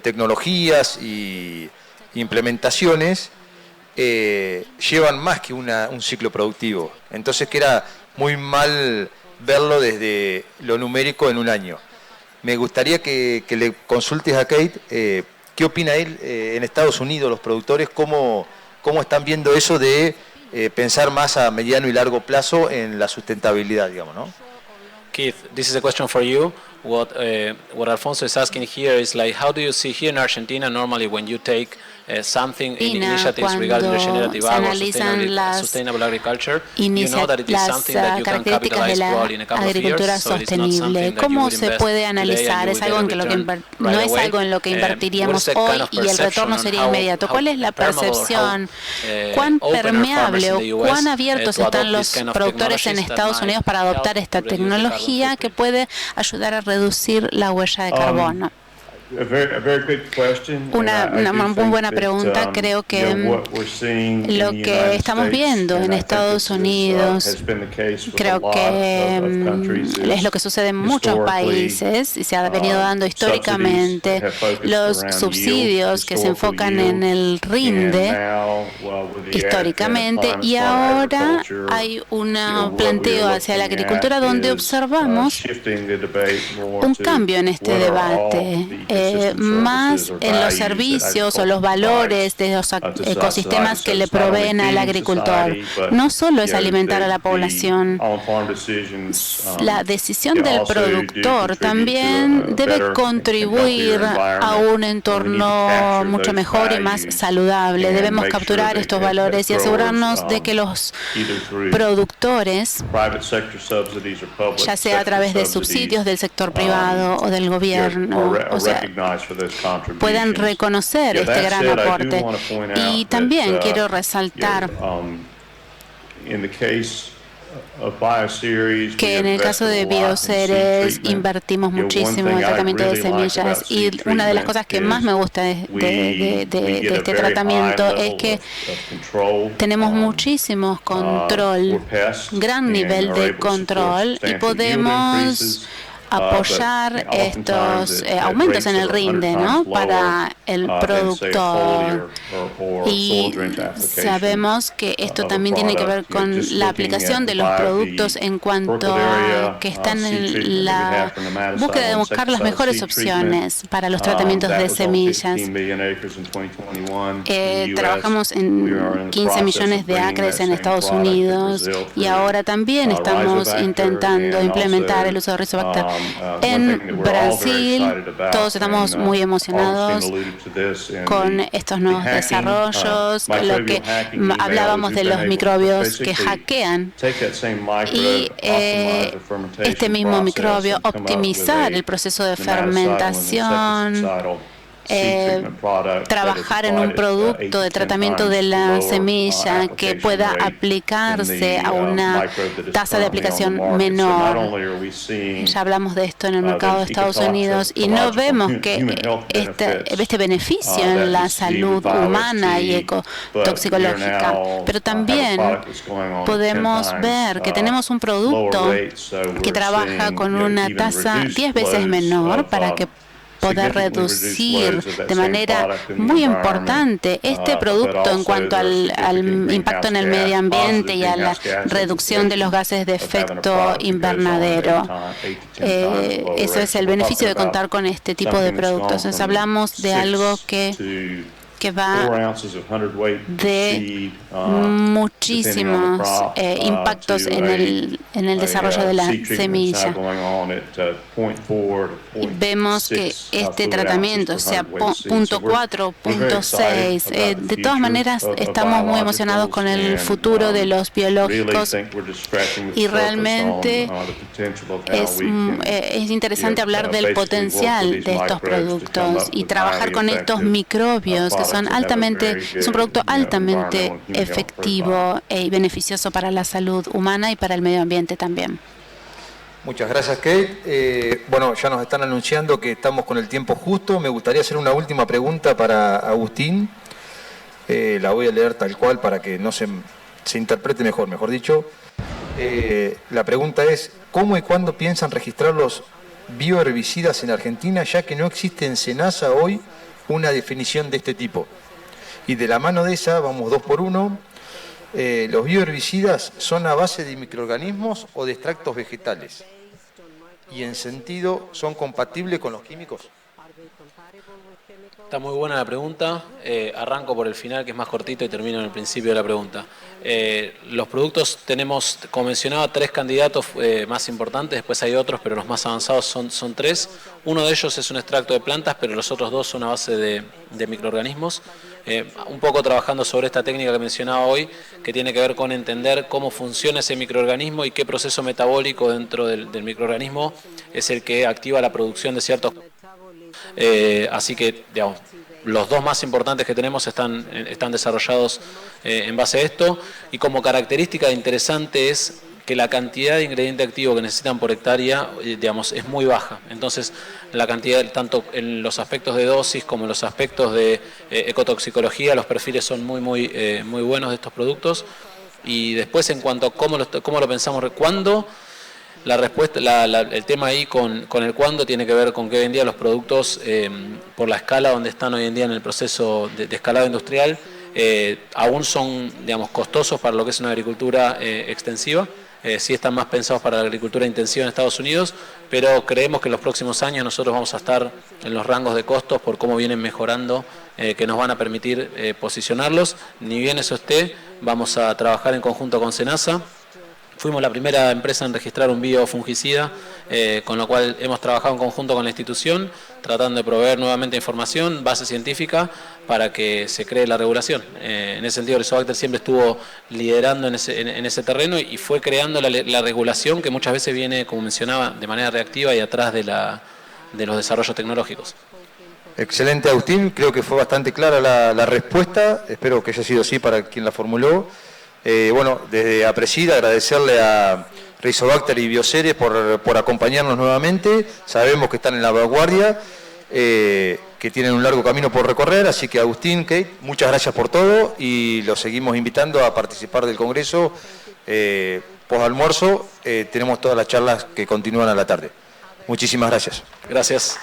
tecnologías y implementaciones llevan más que un ciclo productivo. Entonces que era muy mal verlo desde lo numérico en un año. Me gustaría que le consultes a Kate qué opina él en Estados Unidos, los productores, cómo están viendo eso de pensar más a mediano y largo plazo en la sustentabilidad, digamos, ¿no? Keith, this is a question for you. What Alfonso is asking here is like, how do you see here in Argentina normally when you take something in initiatives regarding regenerative agro, sustainable agriculture, you know that it is something that you can capitalize probably in a couple of years, so it's not something that you would invest today and you will get a return no es algo en lo que invertiríamos hoy y el retorno sería inmediato. ¿Cuál es la percepción? ¿Cuán permeable o cuán abiertos están los productores en Estados Unidos para adoptar esta tecnología que puede ayudar a reducir la huella de carbono? Una muy buena pregunta. Creo que lo que estamos viendo en Estados Unidos, creo que es lo que sucede en muchos países y se ha venido dando históricamente. Los subsidios que se enfocan en el rinde históricamente, y ahora hay un planteo hacia la agricultura donde observamos un cambio en este debate. Más en los servicios o los valores de los ecosistemas que le proveen al agricultor. No solo es alimentar a la población. La decisión del productor también debe contribuir a un entorno mucho mejor y más saludable. Debemos capturar estos valores y asegurarnos de que los productores, ya sea a través de subsidios del sector privado o del gobierno, o sea, puedan reconocer este gran aporte. Y también quiero resaltar que en el caso de Bioceres invertimos muchísimo en el tratamiento de semillas, y una de las cosas que más me gusta de este tratamiento es que tenemos muchísimo control, gran nivel de control, y podemos apoyar estos aumentos en el rinde, ¿no?, para el productor. Y sabemos que esto también tiene que ver con la aplicación de los productos en cuanto a que están en la búsqueda de buscar las mejores opciones para los tratamientos de semillas. Trabajamos en 15 millones de acres en Estados Unidos y ahora también estamos intentando implementar el uso de Rizobacter en Brasil. Todos estamos muy emocionados con estos nuevos desarrollos, lo que hablábamos de los microbios que hackean, y este mismo microbio optimizar el proceso de fermentación, trabajar en un producto de tratamiento de la semilla que pueda aplicarse a una tasa de aplicación menor. Ya hablamos de esto en el mercado de Estados Unidos y no vemos que este beneficio en la salud humana y ecotoxicológica, pero también podemos ver que tenemos un producto que trabaja con una tasa 10 veces menor para que poder reducir de manera muy importante este producto en cuanto al impacto en el medio ambiente y a la reducción de los gases de efecto invernadero. Eso es el beneficio de contar con este tipo de productos. Entonces hablamos de algo que que va de muchísimos impactos en el desarrollo de la semilla. Y vemos que este tratamiento, sea punto 4, punto 6, de todas maneras estamos muy emocionados con el futuro de los biológicos y realmente es interesante hablar del potencial de estos productos y trabajar con estos microbios que son es un producto altamente efectivo y beneficioso para la salud humana y para el medio ambiente también. Muchas gracias, Kate. Bueno, ya nos están anunciando que estamos con el tiempo justo. Me gustaría hacer una última pregunta para Agustín. La voy a leer tal cual para que no se interprete mejor dicho. La pregunta es, ¿cómo y cuándo piensan registrar los bioherbicidas en Argentina, ya que no existe en SENASA hoy una definición de este tipo? Y de la mano de esa, vamos 2 por 1, ¿los bioherbicidas son a base de microorganismos o de extractos vegetales? Y en sentido, ¿son compatibles con los químicos? Está muy buena la pregunta. Arranco por el final, que es más cortito, y termino en el principio de la pregunta. Los productos tenemos, como mencionaba, 3 candidatos más importantes, después hay otros, pero los más avanzados son 3. Uno de ellos es un extracto de plantas, pero los otros 2 son a base de microorganismos. Un poco trabajando sobre esta técnica que mencionaba hoy, que tiene que ver con entender cómo funciona ese microorganismo y qué proceso metabólico dentro del microorganismo es el que activa la producción de ciertos... así que, digamos, los 2 más importantes que tenemos están desarrollados en base a esto, y como característica interesante es que la cantidad de ingrediente activo que necesitan por hectárea, digamos, es muy baja. Entonces, la cantidad, tanto en los aspectos de dosis como en los aspectos de ecotoxicología, los perfiles son muy buenos de estos productos. Y después, en cuanto a cómo lo pensamos, ¿cuándo? La respuesta, el tema ahí con el cuándo tiene que ver con que hoy en día los productos, por la escala donde están hoy en día en el proceso de escalado industrial, aún son, digamos, costosos para lo que es una agricultura extensiva. Sí están más pensados para la agricultura intensiva en Estados Unidos, pero creemos que en los próximos años nosotros vamos a estar en los rangos de costos por cómo vienen mejorando, que nos van a permitir posicionarlos. Ni bien eso esté, vamos a trabajar en conjunto con SENASA. Fuimos la primera empresa en registrar un biofungicida, con lo cual hemos trabajado en conjunto con la institución, tratando de proveer nuevamente información, base científica, para que se cree la regulación. En ese sentido, Rizobacter siempre estuvo liderando en ese terreno y fue creando la regulación que muchas veces viene, como mencionaba, de manera reactiva y atrás de los desarrollos tecnológicos. Excelente, Agustín. Creo que fue bastante clara la respuesta. Espero que haya sido así para quien la formuló. Bueno, desde Aprecida agradecerle a Rizobacter y Bioceres por acompañarnos nuevamente. Sabemos que están en la vanguardia, que tienen un largo camino por recorrer, así que Agustín, Kate, muchas gracias por todo y los seguimos invitando a participar del Congreso. Post almuerzo tenemos todas las charlas que continúan a la tarde. Muchísimas gracias. Gracias.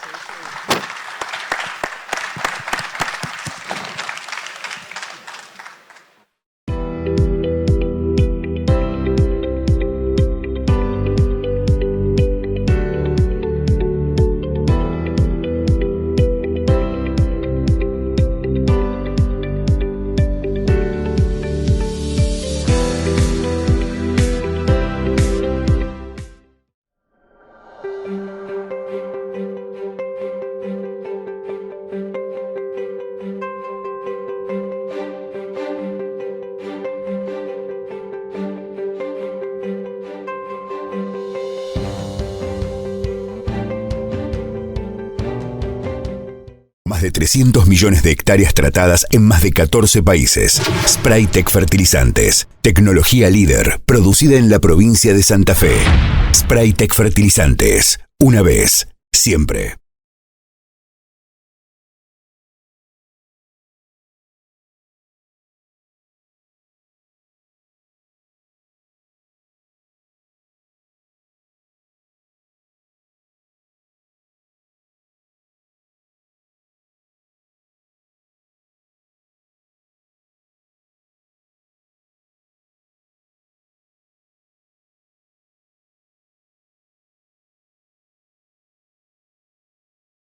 Más de 300 millones de hectáreas tratadas en más de 14 países. Spraytec Fertilizantes. Tecnología líder, producida en la provincia de Santa Fe. Spraytec Fertilizantes. Una vez, siempre.